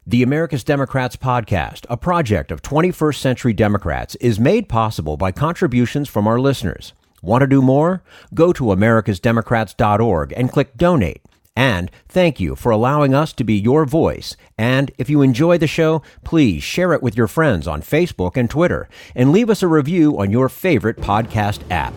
The America's Democrats podcast, a project of 21st Century Democrats, is made possible by contributions from our listeners. Want to do more? Go to americasdemocrats.org and click Donate. And thank you for allowing us to be your voice. And if you enjoy the show, please share it with your friends on Facebook and Twitter, and leave us a review on your favorite podcast app.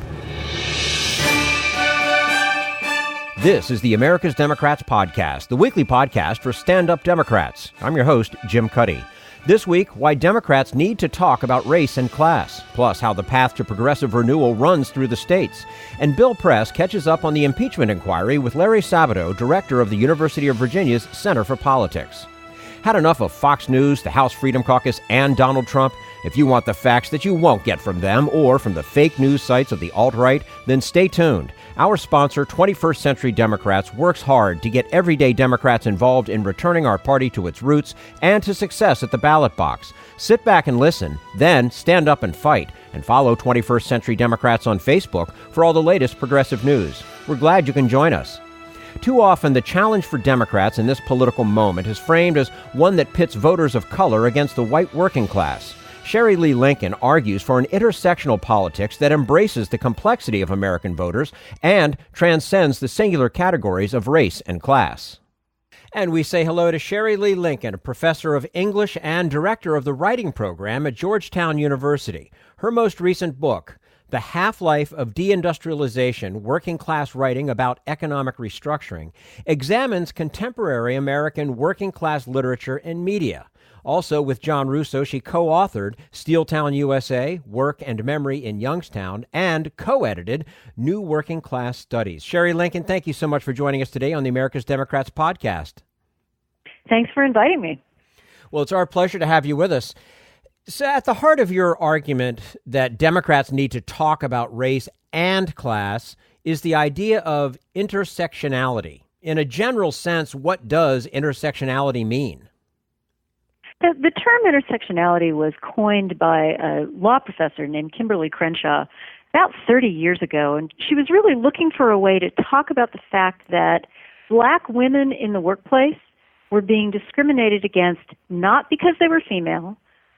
This is the America's Democrats podcast, the weekly podcast for stand-up Democrats. I'm your host, Jim Cuddy. This week, why Democrats need to talk about race and class, plus how the path to progressive renewal runs through the states. And Bill Press catches up on the impeachment inquiry with Larry Sabato, director of the University of Virginia's Center for Politics. Had enough of Fox News, the House Freedom Caucus, and Donald Trump? If you want the facts that you won't get from them or from the fake news sites of the alt-right, then stay tuned. Our sponsor, 21st Century Democrats, works hard to get everyday Democrats involved in returning our party to its roots and to success at the ballot box. Sit back and listen, then stand up and fight, and follow 21st Century Democrats on Facebook for all the latest progressive news. We're glad you can join us. Too often, the challenge for Democrats in this political moment is framed as one that pits voters of color against the white working class. Lee Linkon argues for an intersectional politics that embraces the complexity of American voters and transcends the singular categories of race and class. And we say hello to Lee Linkon, a professor of English and director of the writing program at Georgetown University. Her most recent book, The Half-Life of Deindustrialization, Working Class Writing About Economic Restructuring, examines contemporary American working class literature and media. Also, with John Russo, she co-authored Steeltown, USA, Work and Memory in Youngstown, and co-edited New Working Class Studies. Linkon, thank you so much for joining us today on the America's Democrats podcast. Thanks for inviting me. Well, it's our pleasure to have you with us. So at the heart of your argument that Democrats need to talk about race and class is the idea of intersectionality. In a general sense, what does intersectionality mean? The term intersectionality was coined by a law professor named Kimberly Crenshaw about 30 years ago, and she was really looking for a way to talk about the fact that black women in the workplace were being discriminated against not because they were female,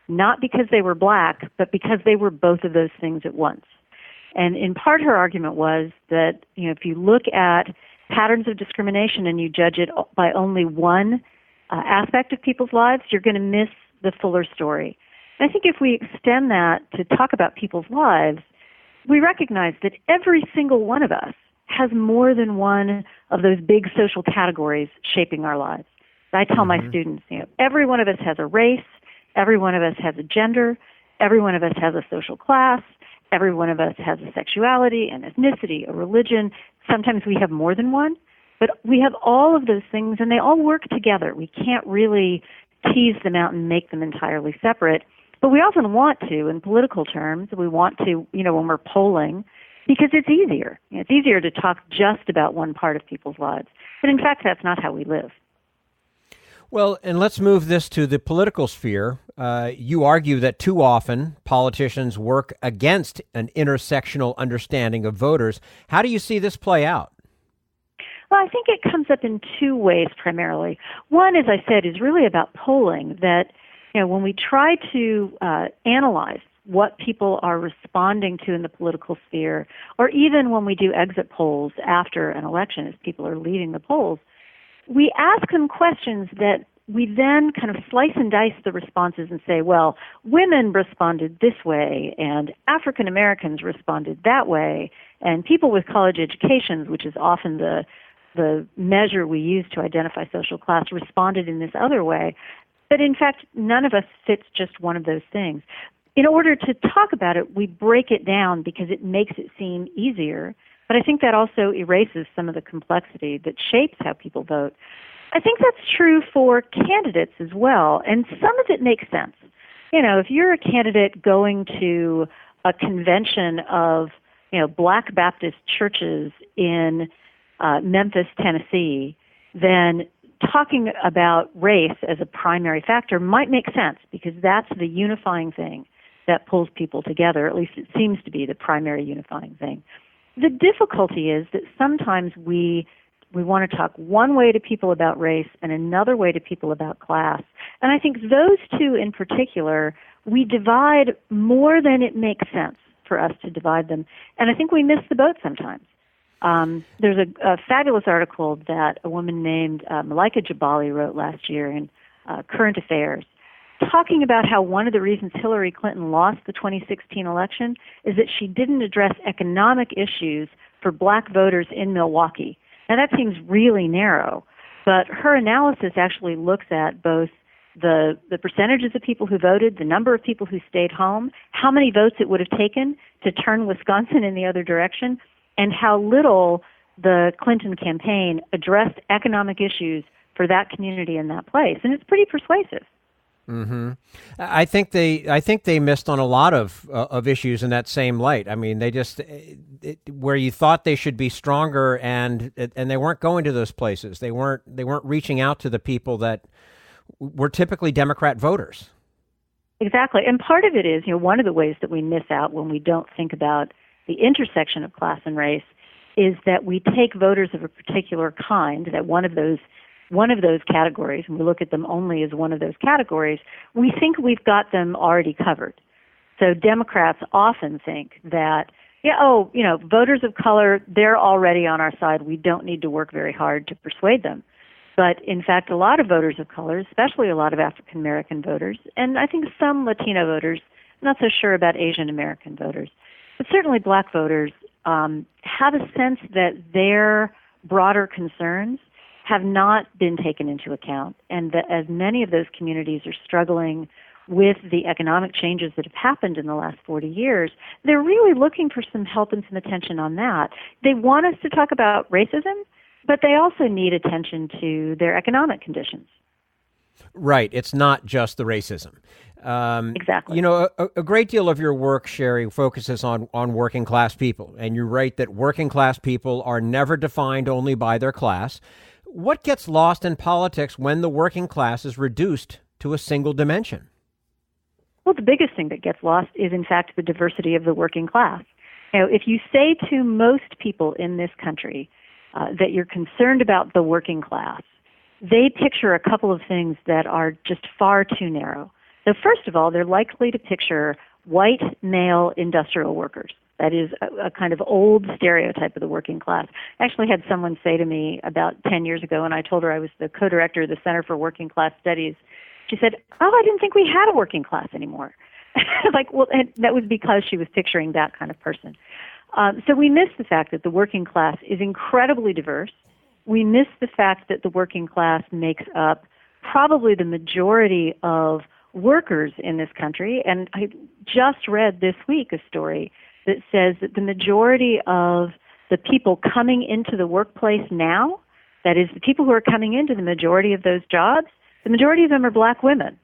not because they were black, but because they were both of those things at once. And in part her argument was that, if you look at patterns of discrimination and you judge it by only one aspect of people's lives, you're going to miss the fuller story. And I think if we extend that to talk about people's lives, we recognize that every single one of us has more than one of those big social categories shaping our lives. I tell my students, every one of us has a race, every one of us has a gender, every one of us has a social class, every one of us has a sexuality, an ethnicity, a religion. Sometimes we have more than one. But we have all of those things, and they all work together. We can't really tease them out and make them entirely separate. But we often want to, in political terms. We want to, when we're polling, because it's easier. It's easier to talk just about one part of people's lives. But in fact, that's not how we live. Well, and let's move this to the political sphere. You argue that too often politicians work against an intersectional understanding of voters. How do you see this play out? Well, I think it comes up in two ways primarily. One, as I said, is really about polling, that when we try to analyze what people are responding to in the political sphere, or even when we do exit polls after an election as people are leaving the polls, we ask them questions that we then kind of slice and dice the responses and say, well, women responded this way, and African Americans responded that way, and people with college educations, which is often the measure we use to identify social class, responded in this other way. But in fact, none of us fits just one of those things. In order to talk about it, we break it down because it makes it seem easier. But I think that also erases some of the complexity that shapes how people vote. I think that's true for candidates as well, and some of it makes sense. If you're a candidate going to a convention of, Black Baptist churches in Memphis, Tennessee, then talking about race as a primary factor might make sense because that's the unifying thing that pulls people together. At least it seems to be the primary unifying thing. The difficulty is that sometimes we We want to talk one way to people about race and another way to people about class. And I think those two in particular, we divide more than it makes sense for us to divide them. And I think we miss the boat sometimes. There's a fabulous article that a woman named Malika Jabali wrote last year in Current Affairs, talking about how one of the reasons Hillary Clinton lost the 2016 election is that she didn't address economic issues for black voters in Milwaukee. Now, that seems really narrow, but her analysis actually looks at both the percentages of people who voted, the number of people who stayed home, how many votes it would have taken to turn Wisconsin in the other direction, and how little the Clinton campaign addressed economic issues for that community in that place. And it's pretty persuasive. Mm-hmm. I think they missed on a lot of issues in that same light. I mean, they just where you thought they should be stronger, and they weren't going to those places. They weren't reaching out to the people that were typically Democrat voters. Exactly, and part of it is, one of the ways that we miss out when we don't think about the intersection of class and race is that we take voters of a particular kind, that one of those categories, and we look at them only as one of those categories, we think we've got them already covered. So Democrats often think that, voters of color, they're already on our side. We don't need to work very hard to persuade them. But in fact, a lot of voters of color, especially a lot of African American voters, and I think some Latino voters, I'm not so sure about Asian American voters, but certainly black voters have a sense that their broader concerns have not been taken into account, and that as many of those communities are struggling with the economic changes that have happened in the last 40 years, they're really looking for some help and some attention on that. They want us to talk about racism, but they also need attention to their economic conditions. Right. It's not just the racism. Exactly. A great deal of your work, Sherry, focuses on working class people, and you write that working class people are never defined only by their class. What gets lost in politics when the working class is reduced to a single dimension? Well, the biggest thing that gets lost is, in fact, the diversity of the working class. If you say to most people in this country that you're concerned about the working class, they picture a couple of things that are just far too narrow. So first of all, they're likely to picture white male industrial workers. That is a kind of old stereotype of the working class. I actually had someone say to me about 10 years ago, and I told her I was the co-director of the Center for Working Class Studies. She said, I didn't think we had a working class anymore. And that was because she was picturing that kind of person. So we miss the fact that the working class is incredibly diverse. We miss the fact that the working class makes up probably the majority of workers in this country. And I just read this week a story that says that the majority of the people coming into the workplace now, that is, the people who are coming into the majority of those jobs, the majority of them are black women.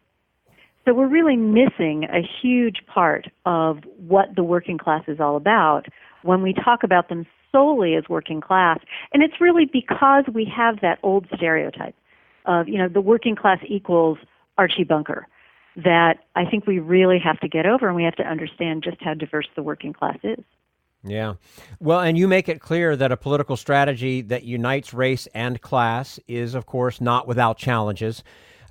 So we're really missing a huge part of what the working class is all about when we talk about them solely as working class. And it's really because we have that old stereotype of, the working class equals Archie Bunker, that I think we really have to get over, and we have to understand just how diverse the working class is. Yeah. Well, and you make it clear that a political strategy that unites race and class is, of course, not without challenges.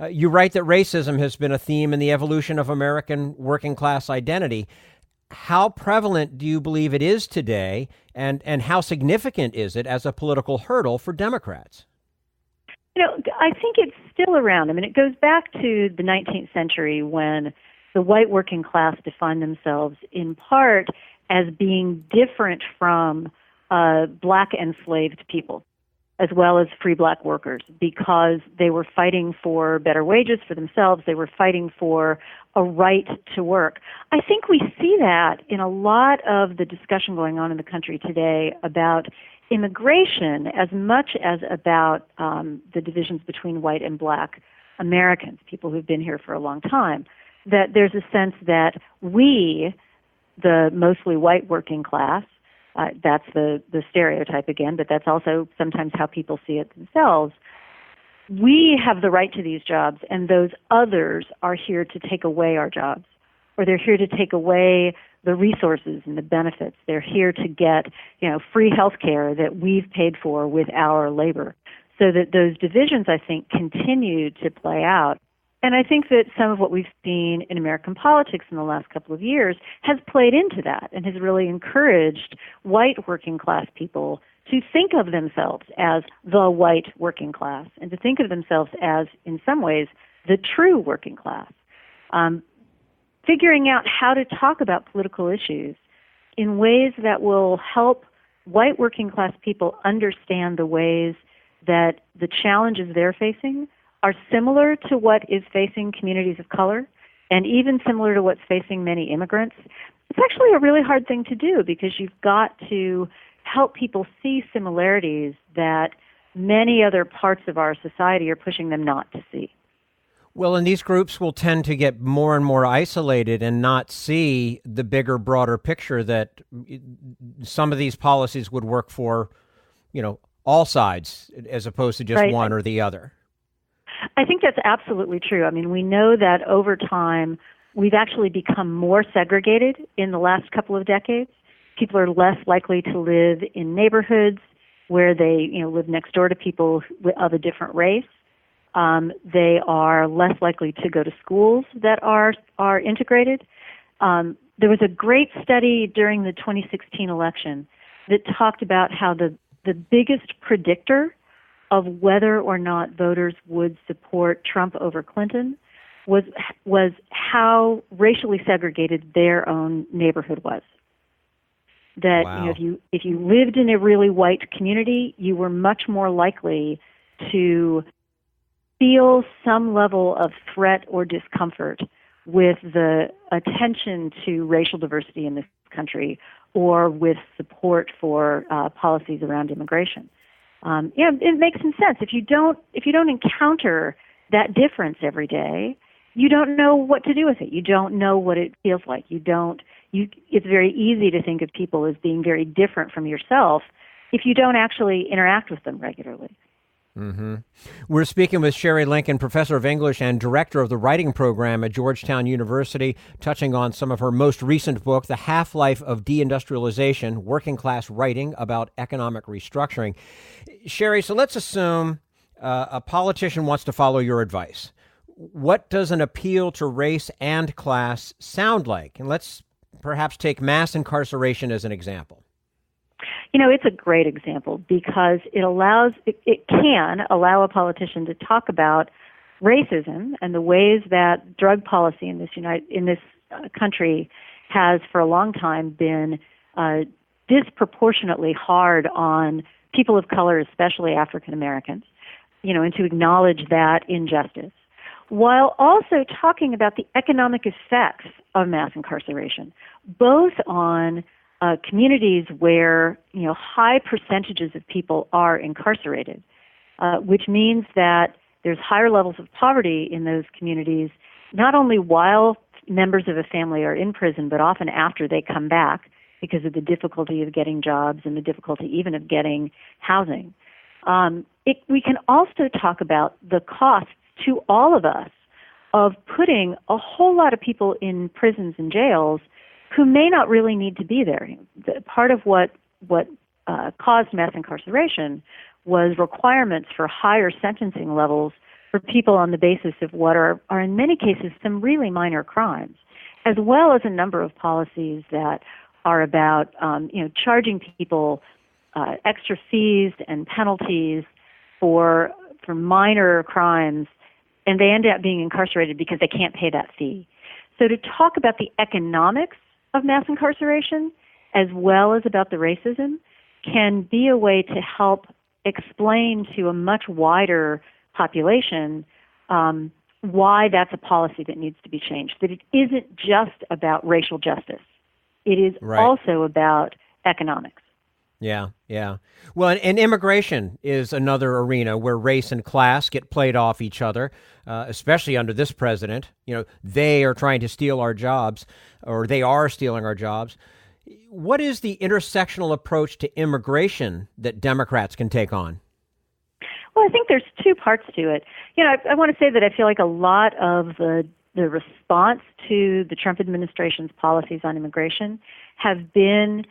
You write that racism has been a theme in the evolution of American working class identity. How prevalent do you believe it is today, and how significant is it as a political hurdle for Democrats? I think it's still around. I mean, it goes back to the 19th century when the white working class defined themselves in part as being different from black enslaved people, as well as free black workers, because they were fighting for better wages for themselves. They were fighting for a right to work. I think we see that in a lot of the discussion going on in the country today about immigration as much as about the divisions between white and black Americans, people who've been here for a long time, that there's a sense that we, the mostly white working class, that's the stereotype again, but that's also sometimes how people see it themselves, we have the right to these jobs, and those others are here to take away our jobs, or they're here to take away the resources and the benefits. They're here to get, free health care that we've paid for with our labor. So that those divisions, I think, continue to play out. And I think that some of what we've seen in American politics in the last couple of years has played into that and has really encouraged white working class people to think of themselves as the white working class and to think of themselves as, in some ways, the true working class. Figuring out how to talk about political issues in ways that will help white working class people understand the ways that the challenges they're facing are similar to what is facing communities of color and even similar to what's facing many immigrants. It's actually a really hard thing to do because you've got to help people see similarities that many other parts of our society are pushing them not to see. Well, and these groups will tend to get more and more isolated and not see the bigger, broader picture that some of these policies would work for, all sides as opposed to just right. one or the other. I think that's absolutely true. I mean, we know that over time, we've actually become more segregated in the last couple of decades. People are less likely to live in neighborhoods where they, live next door to people of a different race. They are less likely to go to schools that are integrated. There was a great study during the 2016 election that talked about how the biggest predictor of whether or not voters would support Trump over Clinton was how racially segregated their own neighborhood was. That wow. If you lived in a really white community, you were much more likely to feel some level of threat or discomfort with the attention to racial diversity in this country or with support for policies around immigration. It makes some sense. If you don't encounter that difference every day, you don't know what to do with it. You don't know what it feels like. It's very easy to think of people as being very different from yourself if you don't actually interact with them regularly. Mm-hmm. We're speaking with Sherry Linkon, professor of English and director of the writing program at Georgetown University, touching on some of her most recent book, The Half-Life of Deindustrialization, Working Class Writing About Economic Restructuring. Sherry, so let's assume a politician wants to follow your advice. What does an appeal to race and class sound like? And let's perhaps take mass incarceration as an example. It's a great example because it can allow a politician to talk about racism and the ways that drug policy in this country has for a long time been disproportionately hard on people of color, especially African Americans, and to acknowledge that injustice, while also talking about the economic effects of mass incarceration, both on communities where high percentages of people are incarcerated, which means that there's higher levels of poverty in those communities, not only while members of a family are in prison, but often after they come back because of the difficulty of getting jobs and the difficulty even of getting housing. We can also talk about the costs to all of us of putting a whole lot of people in prisons and jails who may not really need to be there. Part of what caused mass incarceration was requirements for higher sentencing levels for people on the basis of what are in many cases some really minor crimes, as well as a number of policies that are about charging people extra fees and penalties for minor crimes, and they end up being incarcerated because they can't pay that fee. So to talk about the economics of mass incarceration, as well as about the racism, can be a way to help explain to a much wider population why that's a policy that needs to be changed, that it isn't just about racial justice. It is also about economics. Yeah. Well, and immigration is another arena where race and class get played off each other, especially under this president. They are trying to steal our jobs, or they are stealing our jobs. What is the intersectional approach to immigration that Democrats can take on? Well, I think there's two parts to it. I want to say that I feel like a lot of the the response to the Trump administration's policies on immigration have been,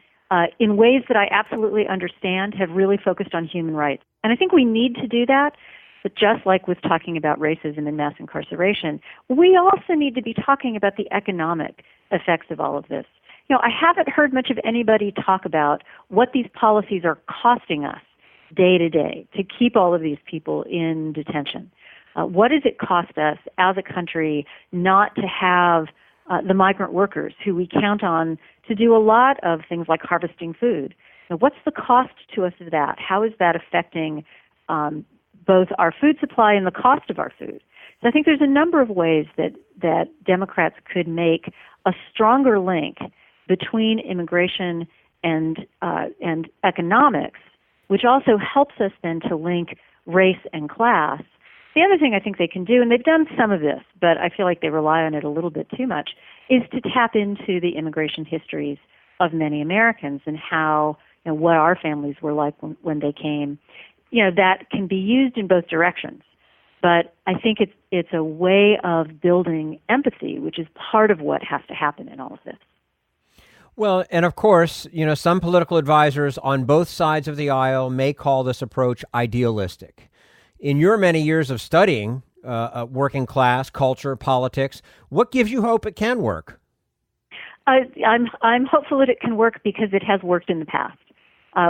in ways that I absolutely understand, have really focused on human rights. And I think we need to do that, but just like with talking about racism and mass incarceration, we also need to be talking about the economic effects of all of this. I haven't heard much of anybody talk about what these policies are costing us day to day to keep all of these people in detention. What does it cost us as a country not to have the migrant workers who we count on to do a lot of things like harvesting food? Now, what's the cost to us of that? How is that affecting both our food supply and the cost of our food? So I think there's a number of ways that Democrats could make a stronger link between immigration and economics, which also helps us then to link race and class. The other thing I think they can do, and they've done some of this, but I feel like they rely on it a little bit too much, is to tap into the immigration histories of many Americans and how, what our families were like when they came. That can be used in both directions. But I think it's a way of building empathy, which is part of what has to happen in all of this. Well, and of course, some political advisors on both sides of the aisle may call this approach idealistic. In your many years of studying working class, culture, politics, what gives you hope it can work? I'm hopeful that it can work because it has worked in the past.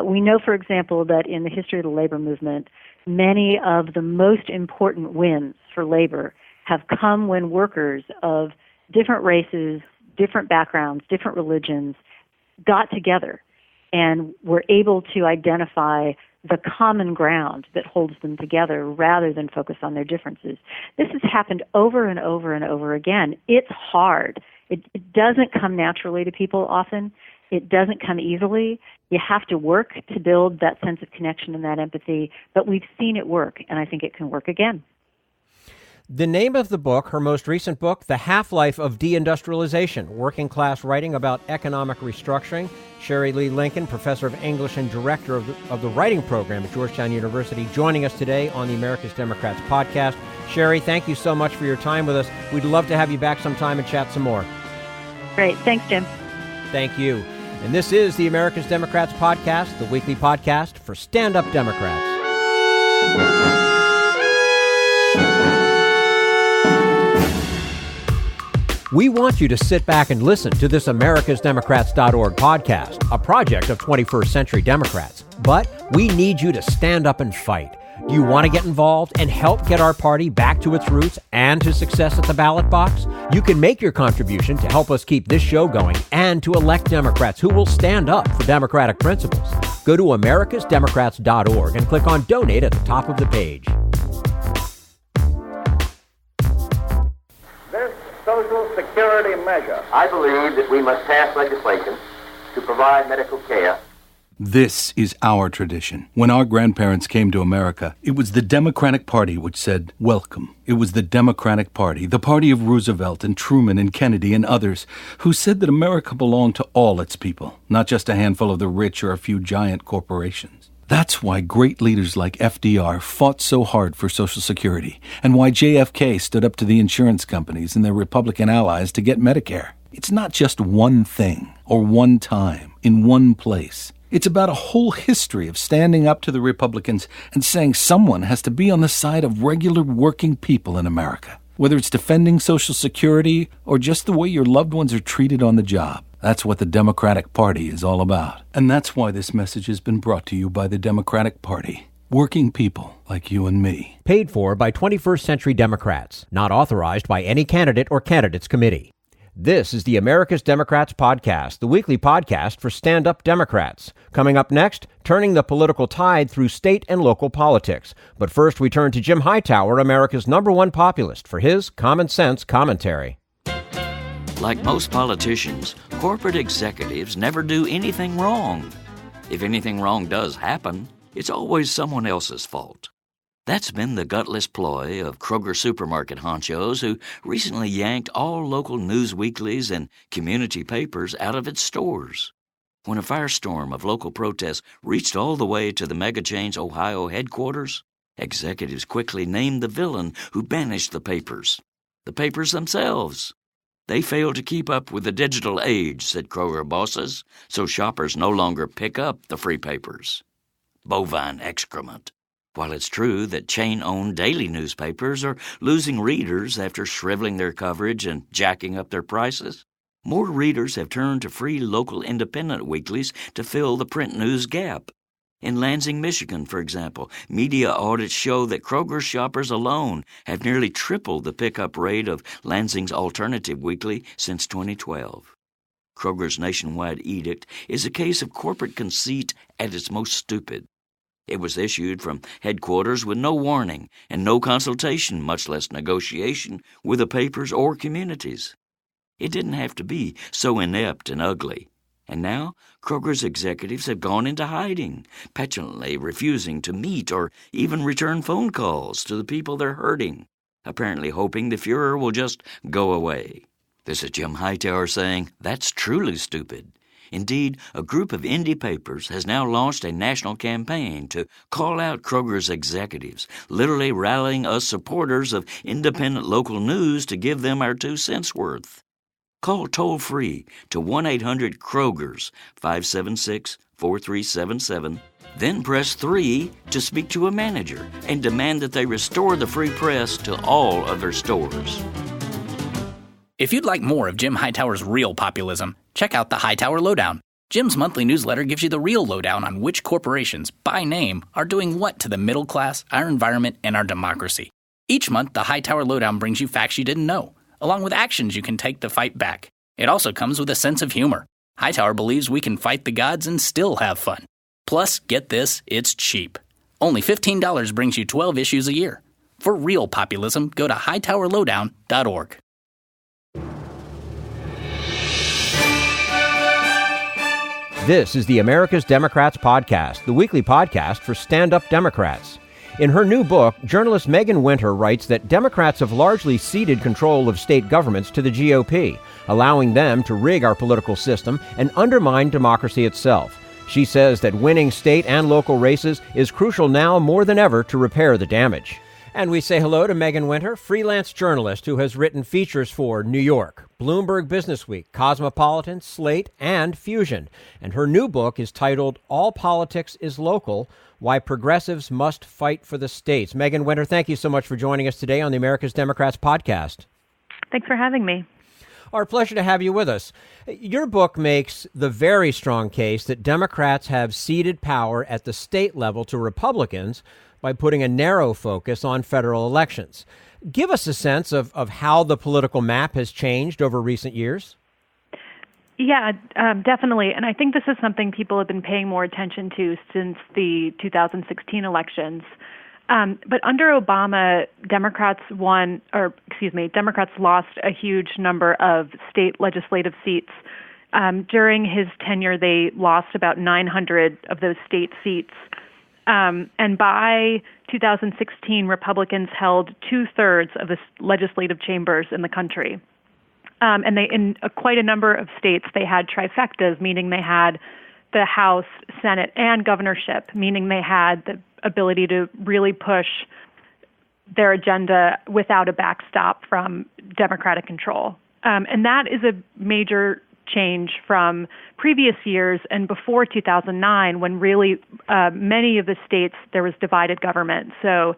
We know, for example, that in the history of the labor movement, many of the most important wins for labor have come when workers of different races, different backgrounds, different religions got together and were able to identify the common ground that holds them together rather than focus on their differences. This has happened over and over and over again. It's hard. It doesn't come naturally to people often. It doesn't come easily. You have to work to build that sense of connection and that empathy, but we've seen it work, and I think it can work again. The name of the book, her most recent book, The Half-Life of Deindustrialization, Working Class Writing About Economic Restructuring. Sherry Lee Linkon, professor of English and director of the writing program at Georgetown University, joining us today on the America's Democrats podcast. Sherry, thank you so much for your time with us. We'd love to have you back sometime and chat some more. Great. Thanks, Jim. Thank you. And this is the America's Democrats podcast, the weekly podcast for stand-up Democrats. We want you to sit back and listen to this americasdemocrats.org podcast, a project of 21st Century Democrats. But we need you to stand up and fight. Do you want to get involved and help get our party back to its roots and to success at the ballot box? You can make your contribution to help us keep this show going and to elect Democrats who will stand up for democratic principles. Go to americasdemocrats.org and click on Donate at the top of the page. Social Security measure. I believe that we must pass legislation to provide medical care. This is our tradition. When our grandparents came to America, it was the Democratic Party which said, welcome. It was the Democratic Party, the party of Roosevelt and Truman and Kennedy and others, who said that America belonged to all its people, not just a handful of the rich or a few giant corporations. That's why great leaders like FDR fought so hard for Social Security, and why JFK stood up to the insurance companies and their Republican allies to get Medicare. It's not just one thing, or one time, in one place. It's about a whole history of standing up to the Republicans and saying someone has to be on the side of regular working people in America. Whether it's defending Social Security or just the way your loved ones are treated on the job. That's what the Democratic Party is all about. And that's why this message has been brought to you by the Democratic Party. Working people like you and me. Paid for by 21st Century Democrats. Not authorized by any candidate or candidates committee. This is the America's Democrats podcast, the weekly podcast for stand-up Democrats. Coming up next, turning the political tide through state and local politics. But first, we turn to Jim Hightower, America's #1 populist, for his common sense commentary. Like most politicians, corporate executives never do anything wrong. If anything wrong does happen, it's always someone else's fault. That's been the gutless ploy of Kroger supermarket honchos who recently yanked all local news weeklies and community papers out of its stores. When a firestorm of local protests reached all the way to the mega chain's Ohio headquarters, executives quickly named the villain who banished the papers. The papers themselves. They fail to keep up with the digital age, said Kroger bosses, so shoppers no longer pick up the free papers. Bovine excrement. While it's true that chain-owned daily newspapers are losing readers after shriveling their coverage and jacking up their prices, more readers have turned to free local independent weeklies to fill the print news gap. In Lansing, Michigan, for example, media audits show that Kroger shoppers alone have nearly tripled the pickup rate of Lansing's alternative weekly since 2012. Kroger's nationwide edict is a case of corporate conceit at its most stupid. It was issued from headquarters with no warning and no consultation, much less negotiation, with the papers or communities. It didn't have to be so inept and ugly. And now, Kroger's executives have gone into hiding, petulantly refusing to meet or even return phone calls to the people they're hurting, apparently hoping the furor will just go away. This is Jim Hightower saying, that's truly stupid. Indeed, a group of indie papers has now launched a national campaign to call out Kroger's executives, literally rallying us supporters of independent local news to give them our 2 cents worth. Call toll-free to 1-800-KROGERS, 576-4377, then press 3 to speak to a manager and demand that they restore the free press to all other stores. If you'd like more of Jim Hightower's real populism, check out the Hightower Lowdown. Jim's monthly newsletter gives you the real lowdown on which corporations, by name, are doing what to the middle class, our environment, and our democracy. Each month, the Hightower Lowdown brings you facts you didn't know, along with actions you can take to fight back. It also comes with a sense of humor. Hightower believes we can fight the gods and still have fun. Plus, get this, it's cheap. Only $15 brings you 12 issues a year. For real populism, go to hightowerlowdown.org. This is the America's Democrats podcast, the weekly podcast for stand-up Democrats. In her new book, journalist Meaghan Winter writes that Democrats have largely ceded control of state governments to the GOP, allowing them to rig our political system and undermine democracy itself. She says that winning state and local races is crucial now more than ever to repair the damage. And we say hello to Meaghan Winter, freelance journalist who has written features for New York, Bloomberg Businessweek, Cosmopolitan, Slate, and Fusion. And her new book is titled All Politics is Local, Why Progressives Must Fight for the States. Meaghan Winter, thank you so much for joining us today on the America's Democrats podcast. Thanks for having me. Our pleasure to have you with us. Your book makes the very strong case that Democrats have ceded power at the state level to Republicans by putting a narrow focus on federal elections. Give us a sense of how the political map has changed over recent years. Yeah, definitely. And I think this is something people have been paying more attention to since the 2016 elections. But under Obama, Democrats lost a huge number of state legislative seats. During his tenure, they lost about 900 of those state seats. And by 2016, Republicans held 2/3 of the legislative chambers in the country. And they, in quite a number of states, they had trifectas, meaning they had the House, Senate, and governorship, meaning they had the ability to really push their agenda without a backstop from Democratic control. And that is a major change from previous years and before 2009, when really many of the states there was divided government. So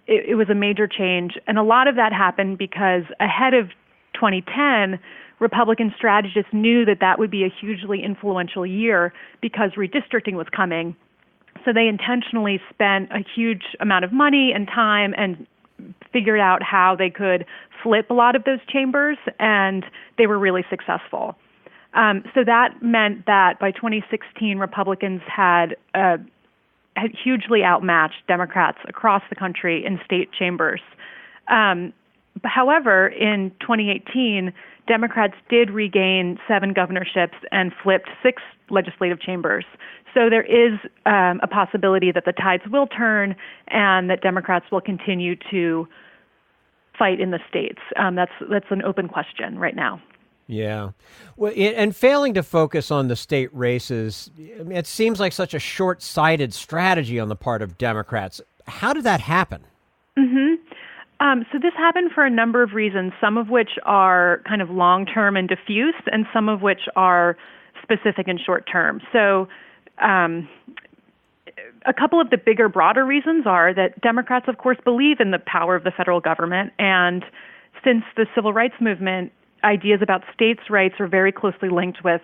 it was a major change. And a lot of that happened because ahead of 2010, Republican strategists knew that that would be a hugely influential year because redistricting was coming. So they intentionally spent a huge amount of money and time and figured out how they could flip a lot of those chambers, and they were really successful. So that meant that by 2016, Republicans had hugely outmatched Democrats across the country in state chambers. However, in 2018, Democrats did regain 7 governorships and flipped 6 legislative chambers. So there is a possibility that the tides will turn and that Democrats will continue to fight in the states. That's an open question right now. Yeah. Well, and failing to focus on the state races, I mean, it seems like such a short-sighted strategy on the part of Democrats. How did that happen? So this happened for a number of reasons, some of which are kind of long-term and diffuse, and some of which are specific and short-term. So a couple of the bigger, broader reasons are that Democrats, of course, believe in the power of the federal government. And since the civil rights movement, ideas about states' rights are very closely linked with,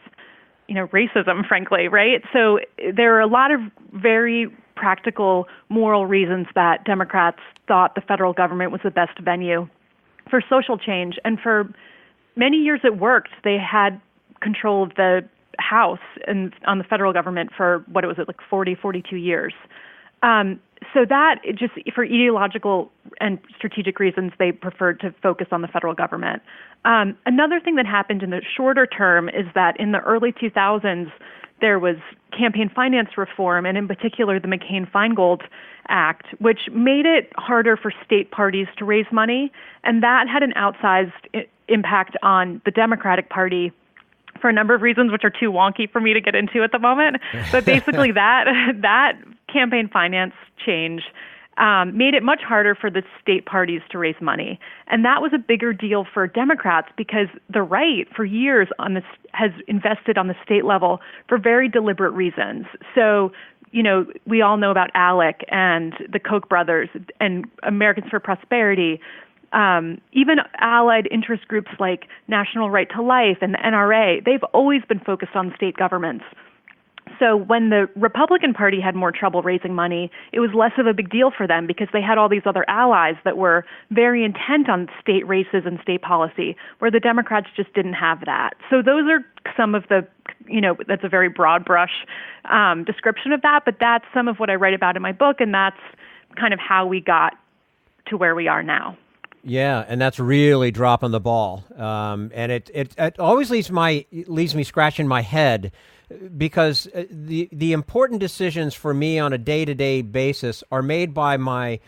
racism, frankly, right? So there are a lot of very practical moral reasons that Democrats thought the federal government was the best venue for social change. And for many years it worked. They had control of the House and on the federal government for, 42 years. So that, just for ideological and strategic reasons, they preferred to focus on the federal government. Another thing that happened in the shorter term is that in the early 2000s, there was campaign finance reform, and in particular the McCain-Feingold Act, which made it harder for state parties to raise money, and that had an outsized impact on the Democratic Party for a number of reasons, which are too wonky for me to get into at the moment. But basically that campaign finance change made it much harder for the state parties to raise money. And that was a bigger deal for Democrats because the right for years has invested on the state level for very deliberate reasons. So, we all know about ALEC and the Koch brothers and Americans for Prosperity. Even allied interest groups like National Right to Life and the NRA, they've always been focused on state governments. So when the Republican Party had more trouble raising money, it was less of a big deal for them because they had all these other allies that were very intent on state races and state policy, where the Democrats just didn't have that. So those are some of the, that's a very broad brush description of that, but that's some of what I write about in my book, and that's kind of how we got to where we are now. Yeah, and that's really dropping the ball, and it always leaves me scratching my head because the important decisions for me on a day-to-day basis are made by my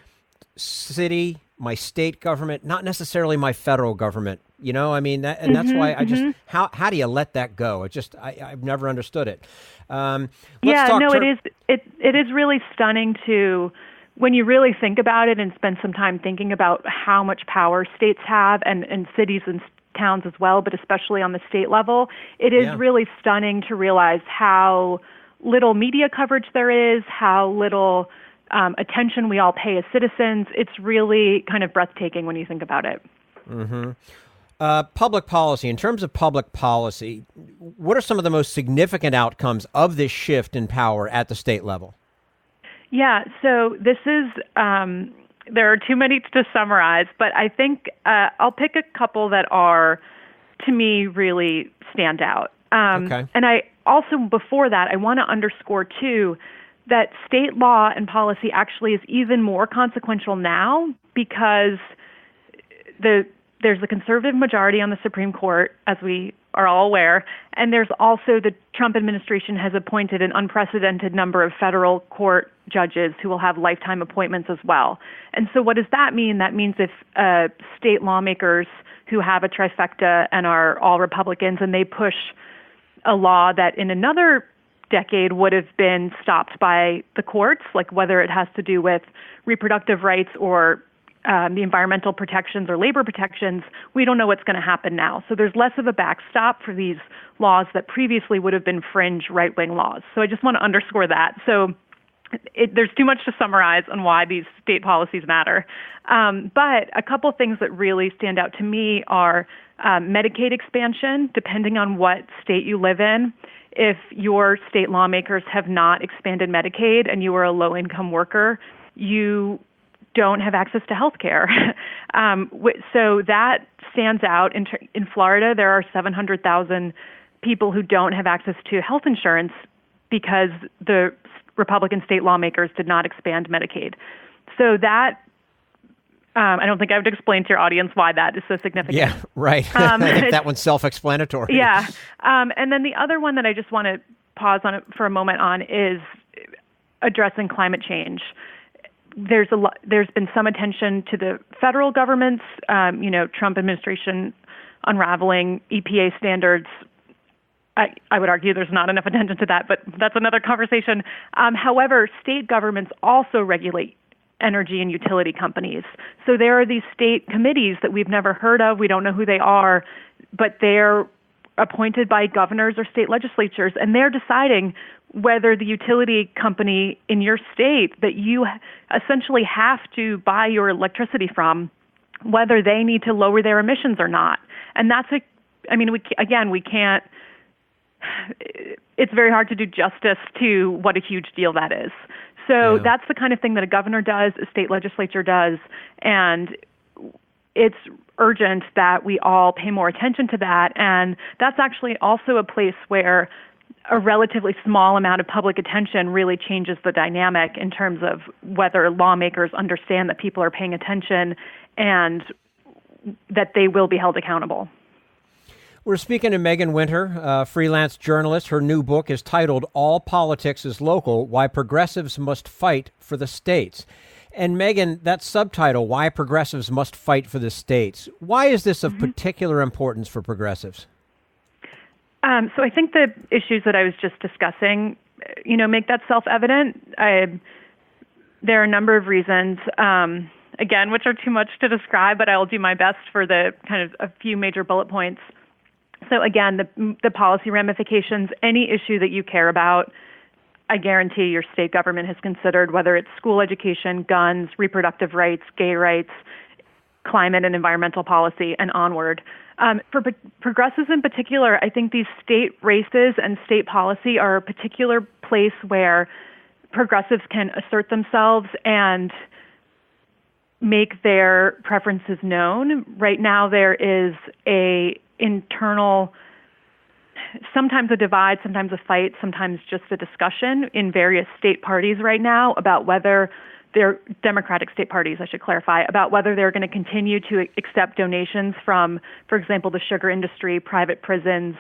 city, my state government, not necessarily my federal government. That's why I just how do you let that go? I've never understood it. It is really stunning to. When you really think about it and spend some time thinking about how much power states have and cities and towns as well, but especially on the state level, it is really stunning to realize how little media coverage there is, how little attention we all pay as citizens. It's really kind of breathtaking when you think about it. Mm-hmm. Public policy. In terms of public policy, what are some of the most significant outcomes of this shift in power at the state level? Yeah, so this is, there are too many to summarize, but I think I'll pick a couple that are, to me, really stand out. Okay. And I also, before that, I want to underscore, too, that state law and policy actually is even more consequential now because there's a conservative majority on the Supreme Court, as we are all aware, and there's also the Trump administration has appointed an unprecedented number of federal court judges who will have lifetime appointments as well. And so what does that mean? That means if state lawmakers who have a trifecta and are all Republicans and they push a law that in another decade would have been stopped by the courts, like whether it has to do with reproductive rights or the environmental protections or labor protections, we don't know what's going to happen now. So there's less of a backstop for these laws that previously would have been fringe right-wing laws. So I just want to underscore that. So there's too much to summarize on why these state policies matter. But a couple things that really stand out to me are Medicaid expansion, depending on what state you live in. If your state lawmakers have not expanded Medicaid and you are a low-income worker, you don't have access to health care. So that stands out. In Florida, there are 700,000 people who don't have access to health insurance because the Republican state lawmakers did not expand Medicaid. So that, I don't think I have to explain to your audience why that is so significant. Yeah, right. I think that one's self-explanatory. Yeah. And then the other one that I just want to pause on for a moment on is addressing climate change. There's been some attention to the federal government's, Trump administration unraveling EPA standards. I would argue there's not enough attention to that, but that's another conversation. However, state governments also regulate energy and utility companies. So there are these state committees that we've never heard of. We don't know who they are, but they're appointed by governors or state legislatures, and they're deciding whether the utility company in your state that you essentially have to buy your electricity from, whether they need to lower their emissions or not. And we can't, it's very hard to do justice to what a huge deal that is. So that's the kind of thing that a governor does, a state legislature does, and it's urgent that we all pay more attention to that. And that's actually also a place where a relatively small amount of public attention really changes the dynamic in terms of whether lawmakers understand that people are paying attention and that they will be held accountable. We're speaking to Meaghan Winter, a freelance journalist. Her new book is titled All Politics is Local, Why Progressives Must Fight for the States. And Meaghan, that subtitle, Why Progressives Must Fight for the States, why is this of particular importance for progressives? So I think the issues that I was just discussing, make that self-evident. There are a number of reasons, again, which are too much to describe, but I'll do my best for the kind of a few major bullet points. So again, the policy ramifications, any issue that you care about, I guarantee your state government has considered, whether it's school education, guns, reproductive rights, gay rights, climate and environmental policy, and onward. For progressives in particular, I think these state races and state policy are a particular place where progressives can assert themselves and make their preferences known. Right now, there is a internal, sometimes a divide, sometimes a fight, sometimes just a discussion in various state parties right now about whether they're Democratic state parties, I should clarify, about whether they're going to continue to accept donations from, for example, the sugar industry, private prisons,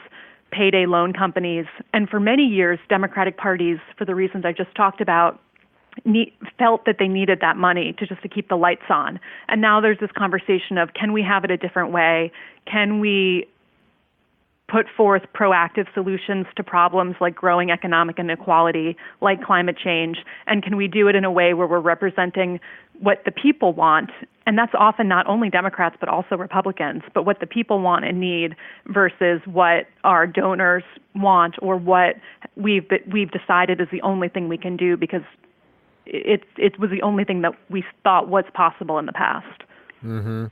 payday loan companies. And for many years, Democratic parties, for the reasons I just talked about, felt that they needed that money to keep the lights on. And now there's this conversation of, can we have it a different way? Can we put forth proactive solutions to problems like growing economic inequality, like climate change? And can we do it in a way where we're representing what the people want? And that's often not only Democrats, but also Republicans, but what the people want and need versus what our donors want or what we've decided is the only thing we can do because it was the only thing that we thought was possible in the past. Mm-hmm.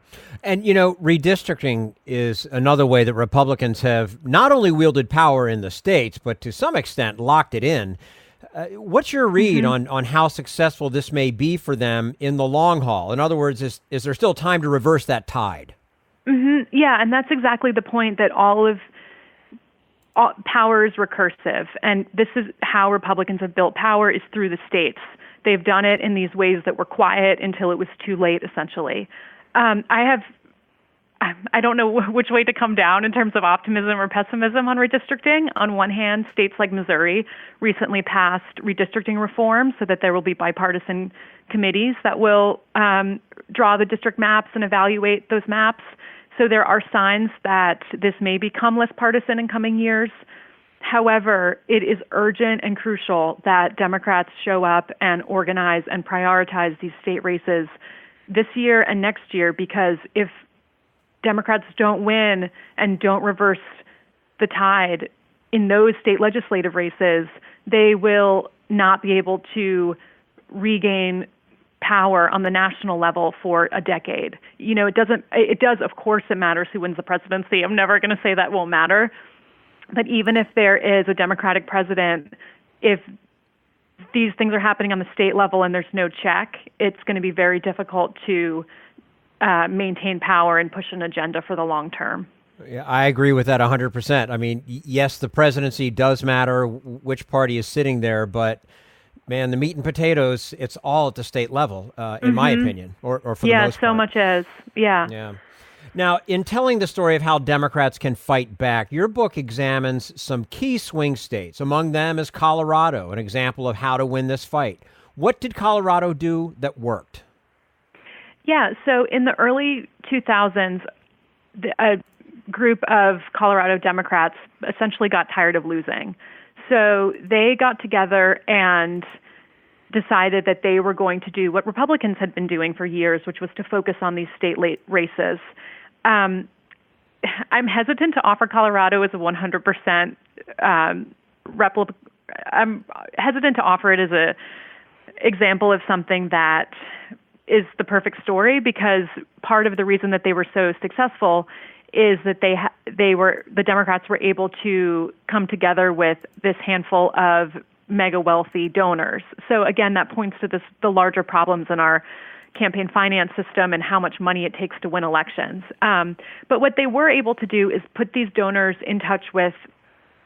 And, redistricting is another way that Republicans have not only wielded power in the states, but to some extent locked it in. What's your read on how successful this may be for them in the long haul? In other words, is there still time to reverse that tide? Yeah, and that's exactly the point, that all power is recursive. And this is how Republicans have built power, is through the states. They've done it in these ways that were quiet until it was too late, essentially. I don't know which way to come down in terms of optimism or pessimism on redistricting. On one hand, states like Missouri recently passed redistricting reform so that there will be bipartisan committees that will draw the district maps and evaluate those maps. So there are signs that this may become less partisan in coming years. However, it is urgent and crucial that Democrats show up and organize and prioritize these state races this year and next year, because if Democrats don't win and don't reverse the tide in those state legislative races, they will not be able to regain power on the national level for a decade. It does, of course, it matters who wins the presidency. I'm never going to say that won't matter. But even if there is a Democratic president, if these things are happening on the state level and there's no check, it's going to be very difficult to maintain power and push an agenda for the long term. Yeah, I agree with that 100%. I mean, yes, the presidency does matter, which party is sitting there, but man, the meat and potatoes, it's all at the state level, in my opinion, or for the most part. Yeah, so much is. Yeah. Now, in telling the story of how Democrats can fight back, your book examines some key swing states. Among them is Colorado, an example of how to win this fight. What did Colorado do that worked? Yeah, so in the early 2000s, a group of Colorado Democrats essentially got tired of losing. So they got together and decided that they were going to do what Republicans had been doing for years, which was to focus on these state races. I'm hesitant to offer Colorado as a 100% I'm hesitant to offer it as a example of something that is the perfect story, because part of the reason that they were so successful is that the Democrats were able to come together with this handful of mega wealthy donors. So again, that points to the larger problems in our campaign finance system and how much money it takes to win elections. But what they were able to do is put these donors in touch with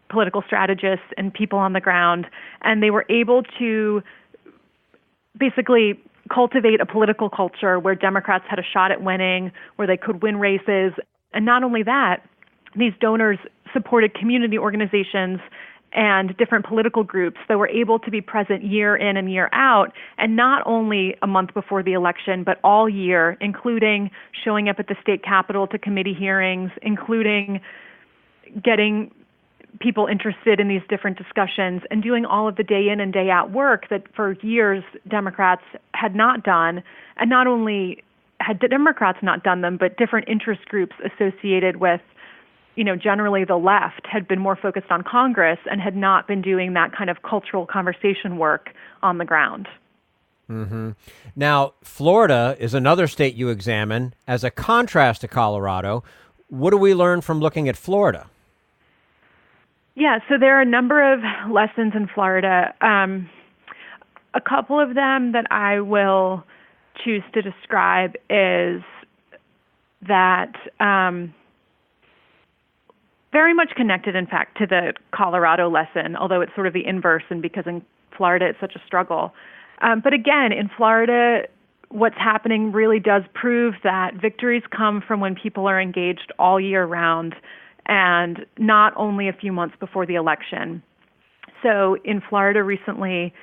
political strategists and people on the ground, and they were able to basically cultivate a political culture where Democrats had a shot at winning, where they could win races. And not only that, these donors supported community organizations and different political groups that were able to be present year in and year out, and not only a month before the election, but all year, including showing up at the state capitol to committee hearings, including getting people interested in these different discussions and doing all of the day in and day out work that for years Democrats had not done. And not only had Democrats not done them, but different interest groups associated with, generally the left had been more focused on Congress and had not been doing that kind of cultural conversation work on the ground. Mm-hmm. Now, Florida is another state you examine as a contrast to Colorado. What do we learn from looking at Florida? Yeah, so there are a number of lessons in Florida. A couple of them that I will choose to describe is that very much connected, in fact, to the Colorado lesson, although it's sort of the inverse, and because in Florida it's such a struggle. But again, in Florida, what's happening really does prove that victories come from when people are engaged all year round, and not only a few months before the election. So in Florida recently,